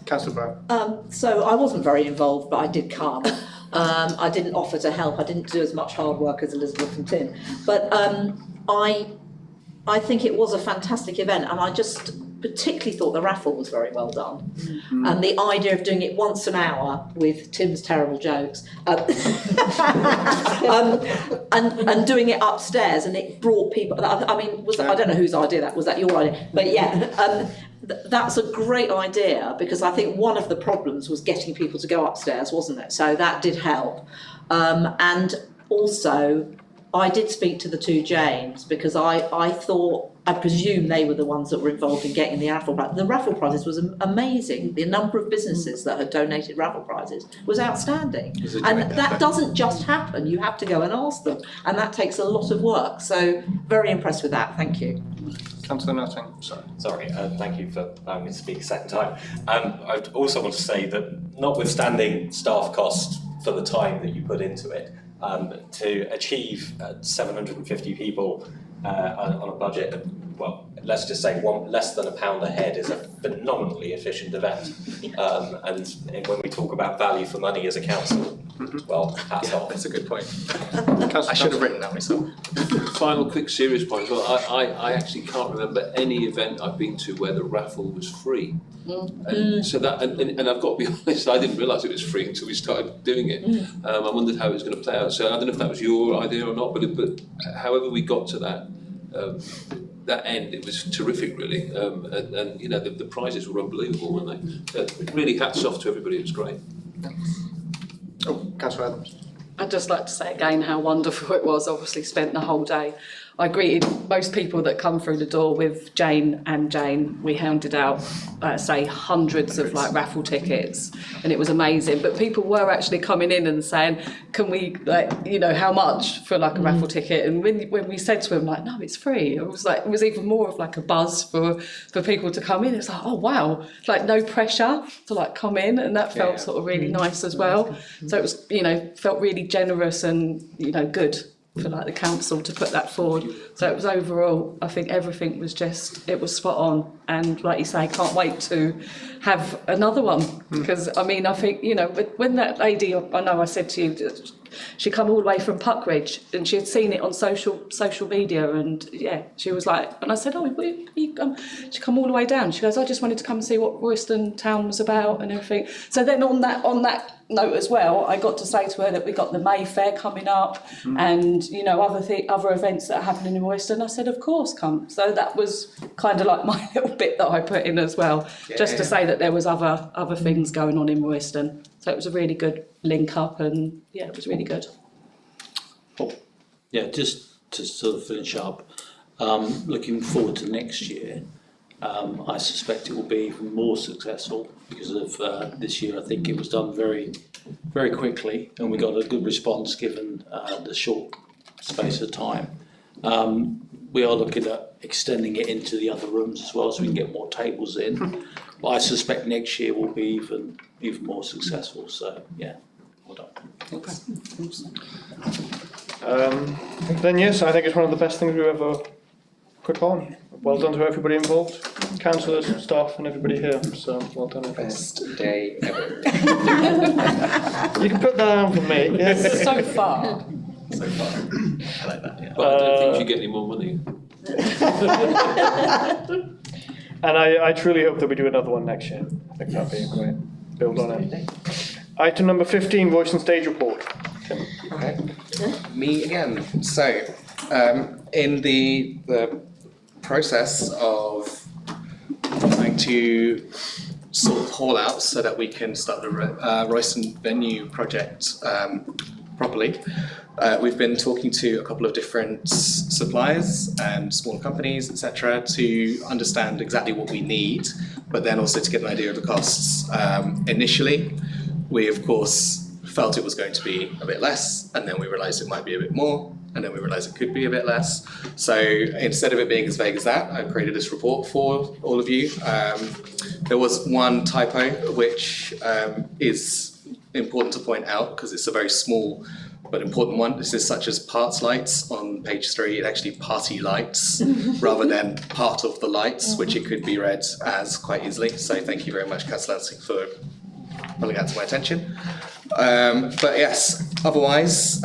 Speaker 1: Councillor Brown.
Speaker 3: So I wasn't very involved, but I did come. I didn't offer to help. I didn't do as much hard work as Elizabeth and Tim. But I think it was a fantastic event, and I just particularly thought the raffle was very well done. And the idea of doing it once an hour with Tim's terrible jokes and doing it upstairs, and it brought people. I mean, I don't know whose idea that was. That your idea? But yeah. That's a great idea, because I think one of the problems was getting people to go upstairs, wasn't it? So that did help. And also, I did speak to the two Janes, because I thought I presume they were the ones that were involved in getting the raffle prize. The raffle prizes was amazing. The number of businesses that had donated raffle prizes was outstanding. And that doesn't just happen. You have to go and ask them. And that takes a lot of work. So very impressed with that. Thank you.
Speaker 1: Councillor Nutting.
Speaker 9: Sorry, thank you for allowing me to speak a second time. I also want to say that notwithstanding staff cost for the time that you put into it, to achieve 750 people on a budget of, well, let's just say less than £1 a head is a phenomenally efficient event. And when we talk about value for money as a council, well, hats off.
Speaker 11: That's a good point. I should have written that myself.
Speaker 10: Final quick serious point. Well, I actually can't remember any event I've been to where the raffle was free. And so that, and I've got to be honest, I didn't realise it was free until we started doing it. I wondered how it was going to play out. So I don't know if that was your idea or not, but however we got to that end, it was terrific, really. And you know, the prizes were unbelievable, weren't they? Really, hats off to everybody. It was great.
Speaker 1: Oh, Councillor Adams.
Speaker 14: I'd just like to say again how wonderful it was. Obviously spent the whole day. I greeted most people that come through the door with Jane and Jane. We handed out, say, hundreds of like raffle tickets, and it was amazing. But people were actually coming in and saying, "Can we, like, you know, how much for like a raffle ticket?" And when we said to them, like, "No, it's free," it was even more of like a buzz for people to come in. It's like, oh wow, like no pressure to like come in, and that felt sort of really nice as well. So it was, you know, felt really generous and, you know, good for like the council to put that forward. So it was overall, I think everything was just, it was spot on. And like you say, can't wait to have another one. Because I mean, I think, you know, when that lady, I know I said to you, she come all the way from Puckridge and she had seen it on social media, and yeah, she was like, and I said, oh, she come all the way down. She goes, I just wanted to come and see what Royston town was about and everything. So then on that note as well, I got to say to her that we got the Mayfair coming up and, you know, other events that are happening in Royston. I said, of course, come. So that was kind of like my little bit that I put in as well, just to say that there was other things going on in Royston. So it was a really good link up, and yeah, it was really good.
Speaker 6: Yeah, just to sort of finish up, looking forward to next year, I suspect it will be even more successful because of this year. I think it was done very, very quickly, and we got a good response given the short space of time. We are looking at extending it into the other rooms as well, so we can get more tables in. But I suspect next year will be even more successful. So yeah, well done.
Speaker 14: Okay.
Speaker 1: Then yes, I think it's one of the best things we've ever put on. Well done to everybody involved, councillors, staff, and everybody here. So well done, everyone.
Speaker 11: Best day ever.
Speaker 1: You can put that down for me. Yes.
Speaker 14: So far.
Speaker 11: So far. I like that. Yeah.
Speaker 10: But I don't think you get any more money.
Speaker 1: And I truly hope that we do another one next year. I think that'd be a great build on it. Item number 15, voice and stage report. Tim.
Speaker 11: Okay. Me again. So, in the process of trying to sort Hall out so that we can start the Royston venue project properly, we've been talking to a couple of different suppliers and small companies, etc., to understand exactly what we need, but then also to get an idea of the costs. Initially, we of course felt it was going to be a bit less, and then we realised it might be a bit more, and then we realised it could be a bit less. So instead of it being as vague as that, I created this report for all of you. There was one typo which is important to point out because it's a very small but important one. This is such as parts lights on page 3, it actually party lights rather than part of the lights, which it could be read as quite easily. So thank you very much, Councillor Lansing, for bringing that to my attention. But yes, otherwise,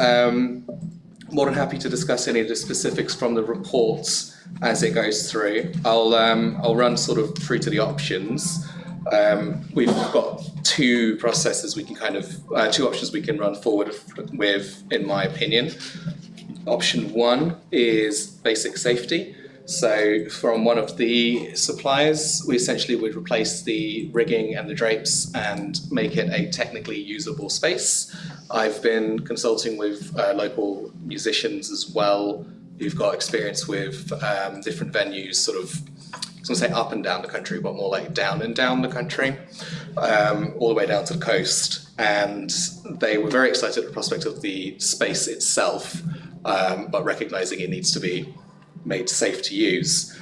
Speaker 11: more than happy to discuss any of the specifics from the reports as it goes through. I'll run sort of through to the options. We've got two processes we can two options we can run forward with, in my opinion. Option 1 is basic safety. So from one of the suppliers, we essentially would replace the rigging and the drapes and make it a technically usable space. I've been consulting with local musicians as well who've got experience with different venues, sort of, I was going to say up and down the country, but more like down and down the country, all the way down to the coast. And they were very excited at the prospect of the space itself, but recognising it needs to be made safe to use.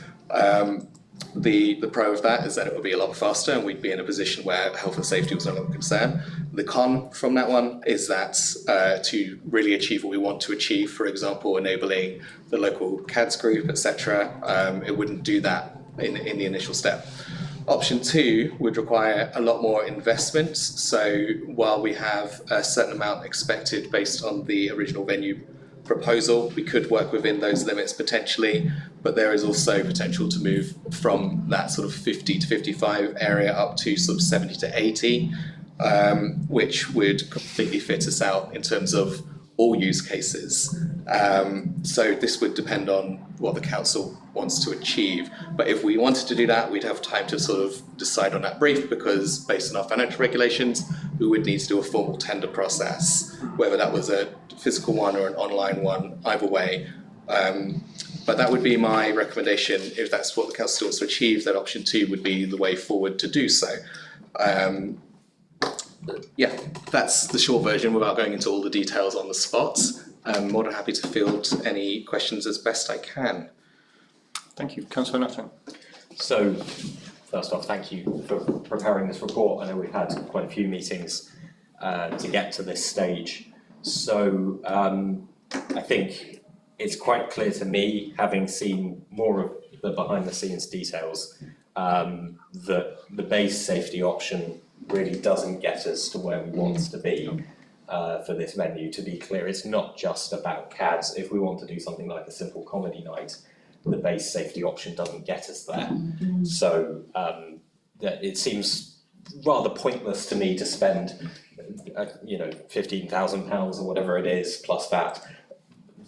Speaker 11: The pro of that is that it would be a lot faster and we'd be in a position where health and safety was no longer a concern. The con from that one is that to really achieve what we want to achieve, for example, enabling the local CADS group, etc., it wouldn't do that in the initial step. Option 2 would require a lot more investment. So while we have a certain amount expected based on the original venue proposal, we could work within those limits potentially, but there is also potential to move from that sort of 50 to 55 area up to sort of 70 to 80, which would completely fit us out in terms of all use cases. So this would depend on what the council wants to achieve. But if we wanted to do that, we'd have time to sort of decide on that brief, because based on our financial regulations, we would need to do a formal tender process, whether that was a physical one or an online one, either way. But that would be my recommendation. If that's what the council wants to achieve, that option 2 would be the way forward to do so. Yeah, that's the short version without going into all the details on the spot. I'm more than happy to field any questions as best I can.
Speaker 1: Thank you. Councillor Nutton.
Speaker 9: So, first off, thank you for preparing this report. I know we've had quite a few meetings to get to this stage. So, I think it's quite clear to me, having seen more of the behind the scenes details, that the base safety option really doesn't get us to where we want to be for this venue. To be clear, it's not just about CADS. If we want to do something like a simple comedy night, the base safety option doesn't get us there. So it seems rather pointless to me to spend, £15,000 or whatever it is plus that,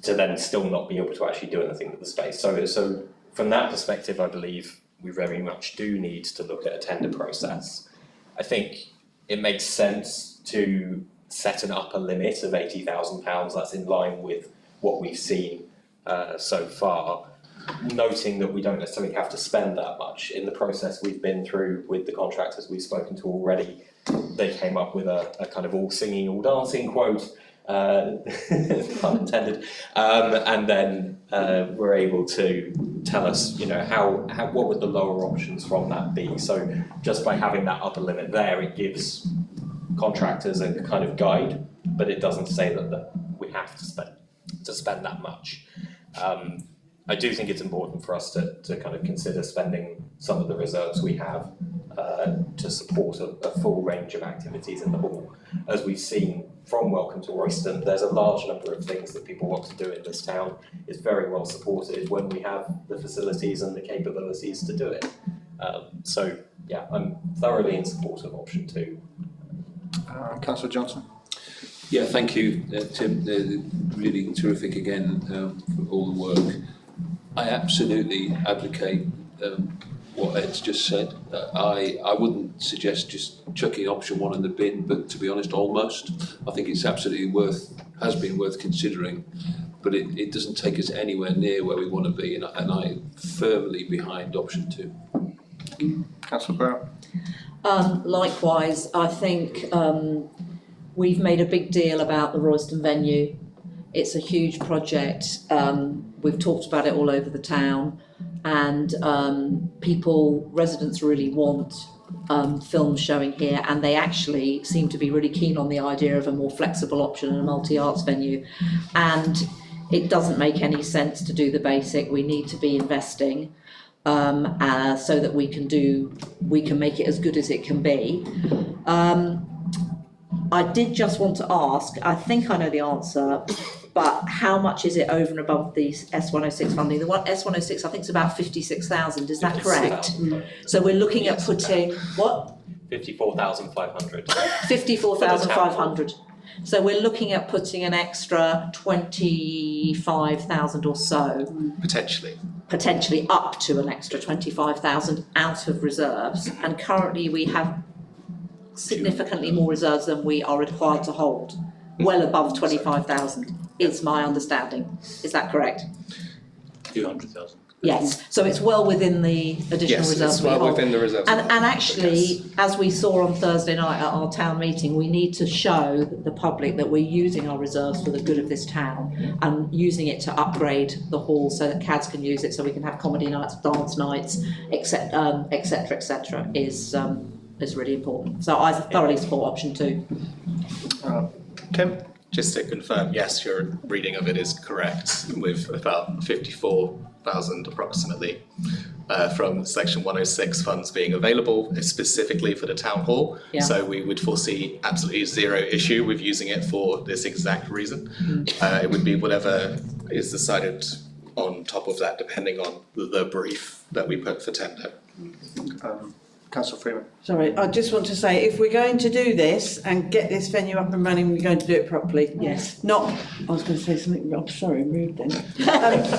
Speaker 9: to then still not be able to actually do anything with the space. So from that perspective, I believe we very much do need to look at a tender process. I think it makes sense to set an upper limit of £80,000. That's in line with what we've seen so far, noting that we don't necessarily have to spend that much. In the process we've been through with the contractors we've spoken to already, they came up with a kind of all singing, all dancing quote, pun intended, and then were able to tell us, what would the lower options from that be. So just by having that upper limit there, it gives contractors a kind of guide, but it doesn't say that we have to spend that much. I do think it's important for us to kind of consider spending some of the reserves we have to support a full range of activities in the hall. As we've seen from Welcome to Royston, there's a large number of things that people want to do in this town. It's very well supported when we have the facilities and the capabilities to do it. So yeah, I'm thoroughly in support of option 2.
Speaker 1: Councillor Johnson.
Speaker 10: Yeah, thank you, Tim. Really terrific again for all the work. I absolutely advocate what Ed's just said. I wouldn't suggest just chucking option 1 in the bin, but to be honest, almost. I think it's absolutely has been worth considering, but it doesn't take us anywhere near where we want to be, and I'm firmly behind option 2.
Speaker 1: Councillor Brown.
Speaker 3: Likewise, I think we've made a big deal about the Royston venue. It's a huge project. We've talked about it all over the town, and residents really want films showing here, and they actually seem to be really keen on the idea of a more flexible option and a multi-arts venue. And it doesn't make any sense to do the basic. We need to be investing so that we can make it as good as it can be. I did just want to ask, I think I know the answer, but how much is it over and above the S106 funding? The one S106 I think is about 56,000, is that correct? So we're looking at putting, what?
Speaker 9: 54,500.
Speaker 3: 54,500. So we're looking at putting an extra 25,000 or so. Potentially up to an extra 25,000 out of reserves. And currently we have significantly more reserves than we are required to hold. Well above 25,000 is my understanding. Is that correct?
Speaker 6: 200,000.
Speaker 3: Yes, so it's well within the additional
Speaker 11: Yes,
Speaker 3: reserves
Speaker 11: it's
Speaker 3: we
Speaker 11: well
Speaker 3: hold.
Speaker 11: within the reserves.
Speaker 3: And actually, as we saw on Thursday night at our town meeting, we need to show the public that we're using our reserves for the good of this town and using it to upgrade the hall so that CADs can use it, so we can have comedy nights, dance nights, etc., etc., is really important. So I thoroughly support option 2.
Speaker 1: Tim?
Speaker 11: Just to confirm, yes, your reading of it is correct, with about 54,000 approximately from Section 106 funds being available specifically for the town hall.
Speaker 3: Yeah.
Speaker 11: So we would foresee absolutely zero issue with using it for this exact reason. It would be whatever is decided on top of that, depending on the brief that we put for tender.
Speaker 1: Councillor Freeman.
Speaker 13: Sorry, I just want to say, if we're going to do this and get this venue up and running, we're going to do it properly.
Speaker 3: Yes.
Speaker 13: Not, I was going to say something, I'm sorry, rude then.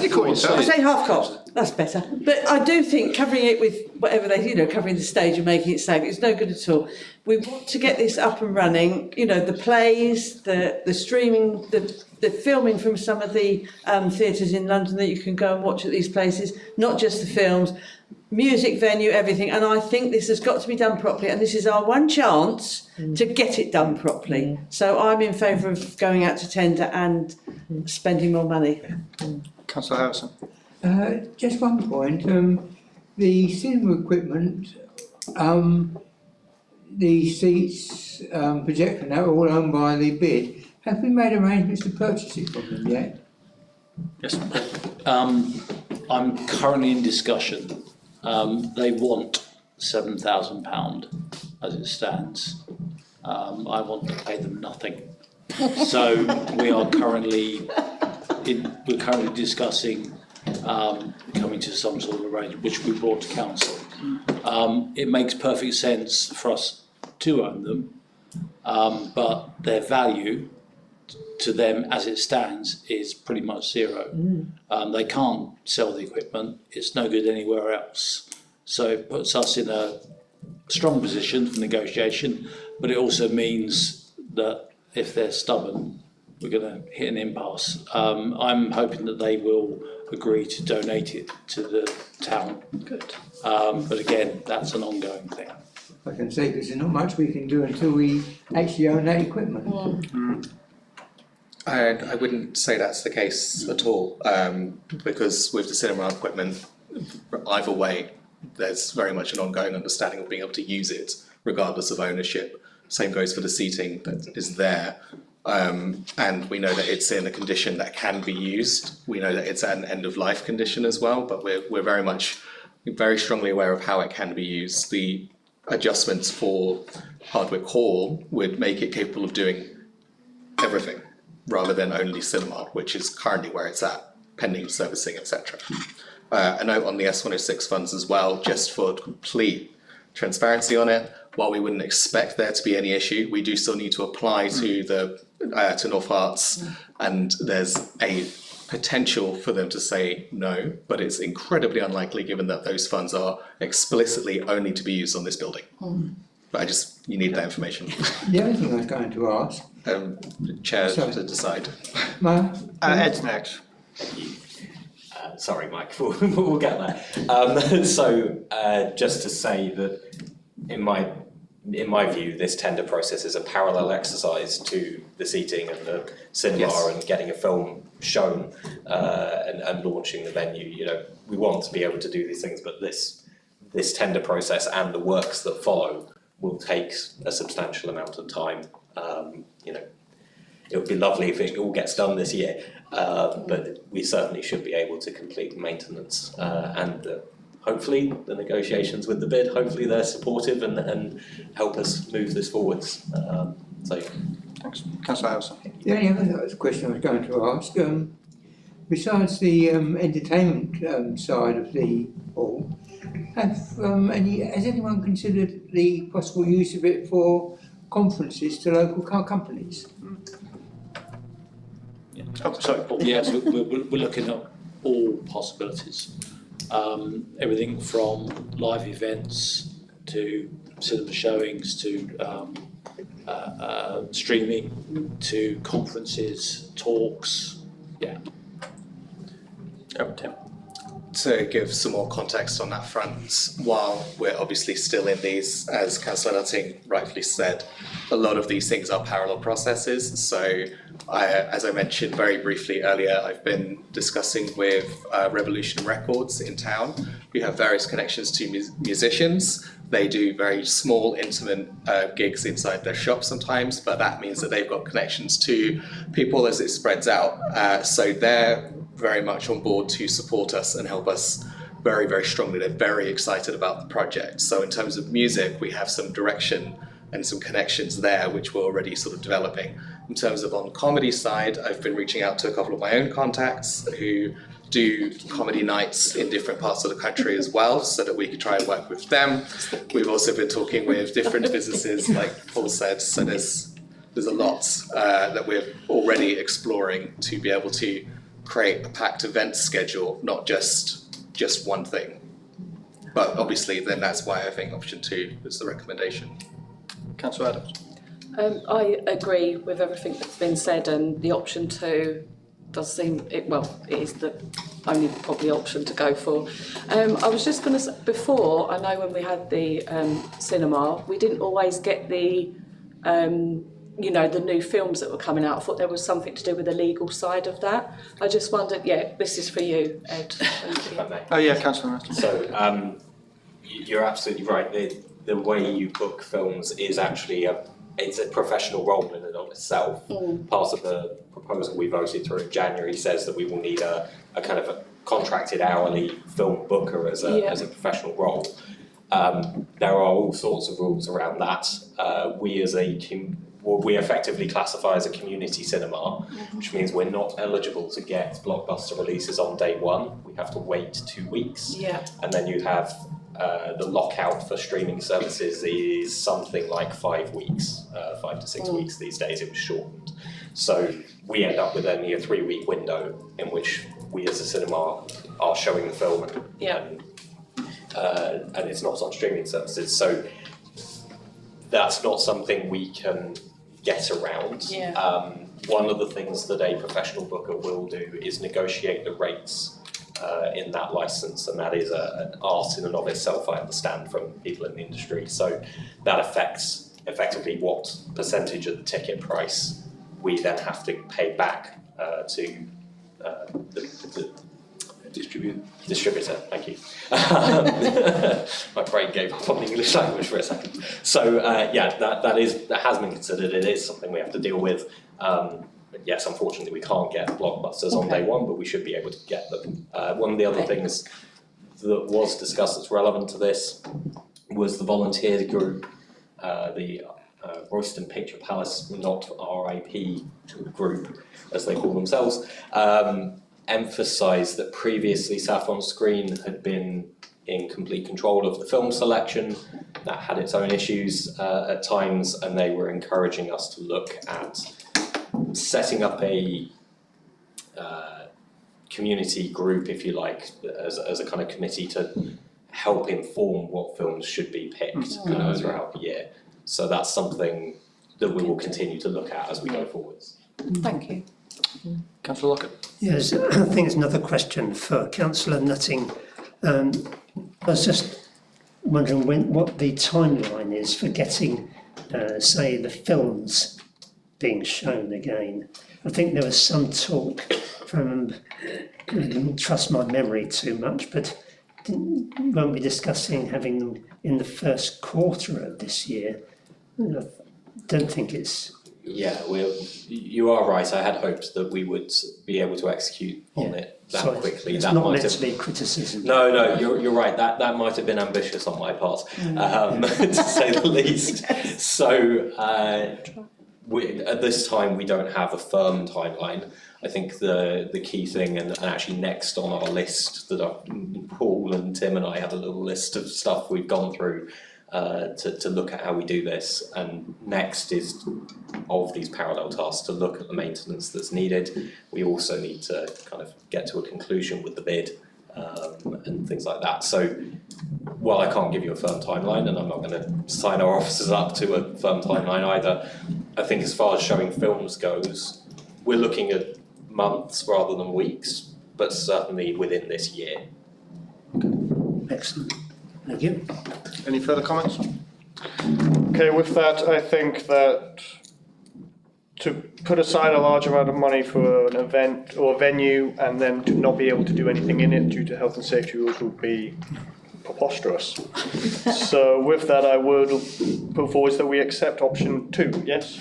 Speaker 1: You call yourself.
Speaker 13: I say half cocked, that's better. But I do think covering it with whatever covering the stage and making it safe, it's no good at all. We want to get this up and running, the plays, the streaming, the filming from some of the theatres in London that you can go and watch at these places, not just the films, music venue, everything. And I think this has got to be done properly, and this is our one chance to get it done properly. So I'm in favour of going out to tender and spending more money.
Speaker 1: Councillor Harrison.
Speaker 2: Just one point, the cinema equipment, the seats, projector, and that are all owned by the bid. Have we made arrangements to purchase it from them yet?
Speaker 6: Yes. I'm currently in discussion. They want £7,000 as it stands. I want to pay them nothing. So we are currently discussing coming to some sort of arrangement, which we brought to council. It makes perfect sense for us to own them, but their value to them as it stands is pretty much zero. They can't sell the equipment, it's no good anywhere else. So it puts us in a strong position for negotiation, but it also means that if they're stubborn, we're going to hit an impasse. I'm hoping that they will agree to donate it to the town.
Speaker 3: Good.
Speaker 6: But again, that's an ongoing thing.
Speaker 2: I can say because there's not much we can do until we actually own that equipment.
Speaker 11: I wouldn't say that's the case at all, because with the cinema equipment, either way, there's very much an ongoing understanding of being able to use it regardless of ownership. Same goes for the seating that is there. And we know that it's in a condition that can be used. We know that it's at an end of life condition as well, but we're very strongly aware of how it can be used. The adjustments for Hardwick Hall would make it capable of doing everything rather than only cinema, which is currently where it's at, pending servicing, etc. A note on the S106 funds as well, just for complete transparency on it. While we wouldn't expect there to be any issue, we do still need to apply to to North Herts, and there's a potential for them to say no, but it's incredibly unlikely given that those funds are explicitly only to be used on this building. But you need that information.
Speaker 2: The other thing I was going to ask.
Speaker 11: Chair to decide.
Speaker 1: Ed's next.
Speaker 9: Sorry, Mike, we'll get there. So just to say that in my view, this tender process is a parallel exercise to the seating and the cinema and getting a film shown and launching the venue. We want to be able to do these things, but this tender process and the works that follow will take a substantial amount of time. It would be lovely if it all gets done this year, but we certainly should be able to complete the maintenance and hopefully the negotiations with the bid, hopefully they're supportive and help us move this forwards.
Speaker 1: Thanks. Councillor Harrison.
Speaker 2: The only other question I was going to ask, besides the entertainment side of the hall, has anyone considered the possible use of it for conferences to local car companies?
Speaker 1: Oh, sorry, Paul.
Speaker 6: Yes, we're looking at all possibilities. Everything from live events to cinema showings to streaming to conferences, talks. Yeah.
Speaker 1: Oh, Tim.
Speaker 11: to give some more context on that front, while we're obviously still in these, as Councillor Nutting rightfully said, a lot of these things are parallel processes. So as I mentioned very briefly earlier, I've been discussing with Revolution Records in town, who have various connections to musicians. They do very small, intimate gigs inside their shop sometimes, but that means that they've got connections to people as it spreads out. So they're very much on board to support us and help us very, very strongly. They're very excited about the project. So in terms of music, we have some direction and some connections there, which we're already sort of developing. In terms of on the comedy side, I've been reaching out to a couple of my own contacts who do comedy nights in different parts of the country as well, so that we could try and work with them. We've also been talking with different businesses, like Paul said, so there's a lot that we're already exploring to be able to create a packed event schedule, not just one thing. But obviously then that's why I think option 2 is the recommendation.
Speaker 1: Councillor Adams.
Speaker 14: I agree with everything that's been said, and the option 2 does seem, it is the only probably option to go for. I was just going to say, before, I know when we had the cinema, we didn't always get the the new films that were coming out. I thought there was something to do with the legal side of that. I just wondered, this is for you, Ed.
Speaker 9: If I may.
Speaker 1: Oh yeah, Councillor Nutting.
Speaker 9: So you're absolutely right. The way you book films is actually it's a professional role in and of itself. Part of the proposal we voted through in January says that we will need a kind of a contracted hourly film booker as a professional role. There are all sorts of rules around that. We effectively classify as a community cinema, which means we're not eligible to get blockbuster releases on day one. We have to wait 2 weeks.
Speaker 14: Yeah.
Speaker 9: And then you have the lockout for streaming services is something like 5 weeks, 5 to 6 weeks these days. It was shortened. So we end up with only a 3-week window in which we as a cinema are showing the film and it's not on streaming services. So that's not something we can get around. One of the things that a professional booker will do is negotiate the rates in that license, and that is an art in and of itself, I understand from people in the industry. So that affects effectively what percentage of the ticket price we then have to pay back to the distributor. Thank you. My brain gave up on the English language for a second. So that has been considered. It is something we have to deal with. But yes, unfortunately, we can't get blockbusters on day one, but we should be able to get them. One of the other things that was discussed that's relevant to this was the volunteer group, the Royston Picture Palace, not RIP group, as they call themselves, emphasised that previously South on Screen had been in complete control of the film selection. That had its own issues at times, and they were encouraging us to look at setting up a community group, if you like, as a kind of committee to help inform what films should be picked throughout the year. So that's something that we will continue to look at as we go forwards.
Speaker 14: Thank you.
Speaker 1: Councillor Lockett.
Speaker 7: Yes, I think it's another question for Councillor Nutting. I was just wondering what the timeline is for getting, say, the films being shown again. I think there was some talk from, I didn't trust my memory too much, but weren't we discussing having them in the first quarter of this year? I don't think it's...
Speaker 9: Yeah, you are right. I had hoped that we would be able to execute on it that quickly.
Speaker 7: It's
Speaker 9: that
Speaker 7: not
Speaker 9: might
Speaker 7: meant
Speaker 9: have...
Speaker 7: to be criticism.
Speaker 9: No, you're right. That might have been ambitious on my part, to say the least. So at this time, we don't have a firm timeline. I think the key thing, and actually next on our list, that Paul and Tim and I had a little list of stuff we've gone through to look at how we do this, and next is of these parallel tasks to look at the maintenance that's needed. We also need to kind of get to a conclusion with the bid and things like that. So while I can't give you a firm timeline, and I'm not going to sign our officers up to a firm timeline either, I think as far as showing films goes, we're looking at months rather than weeks, but certainly within this year.
Speaker 7: Excellent. Thank you.
Speaker 1: Any further comments? Okay, with that, I think that to put aside a large amount of money for an event or venue and then to not be able to do anything in it due to health and safety rules would be preposterous. So with that, I would put forward that we accept option 2, yes?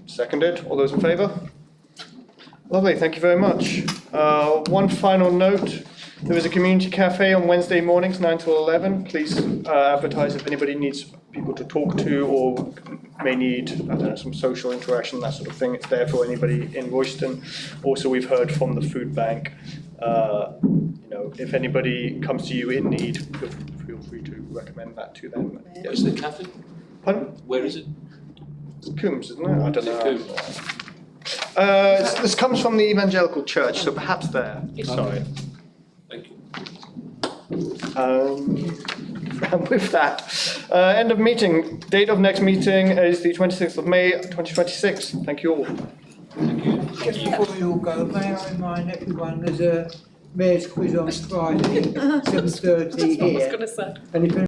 Speaker 1: Seconded, all those in favour? Lovely, thank you very much. One final note, there is a community cafe on Wednesday mornings, 9 till 11. Please advertise if anybody needs people to talk to or may need, I don't know, some social interaction, that sort of thing. It's there for anybody in Royston. Also, we've heard from the food bank, you know, if anybody comes to you in need, feel free to recommend that to them.
Speaker 6: Where's the cafe?
Speaker 1: Pardon?
Speaker 6: Where is it?
Speaker 1: It's Coombs, isn't it? I don't know.
Speaker 6: Coombs.
Speaker 1: This comes from the evangelical church, so perhaps there. Sorry.
Speaker 6: Thank you.
Speaker 1: And with that, end of meeting. Date of next meeting is the 26th of May, 2026. Thank you all.
Speaker 2: Just before you all go, may I remind everyone there's a mayor's quiz on Friday, 7:30 here.
Speaker 14: say.
Speaker 2: And if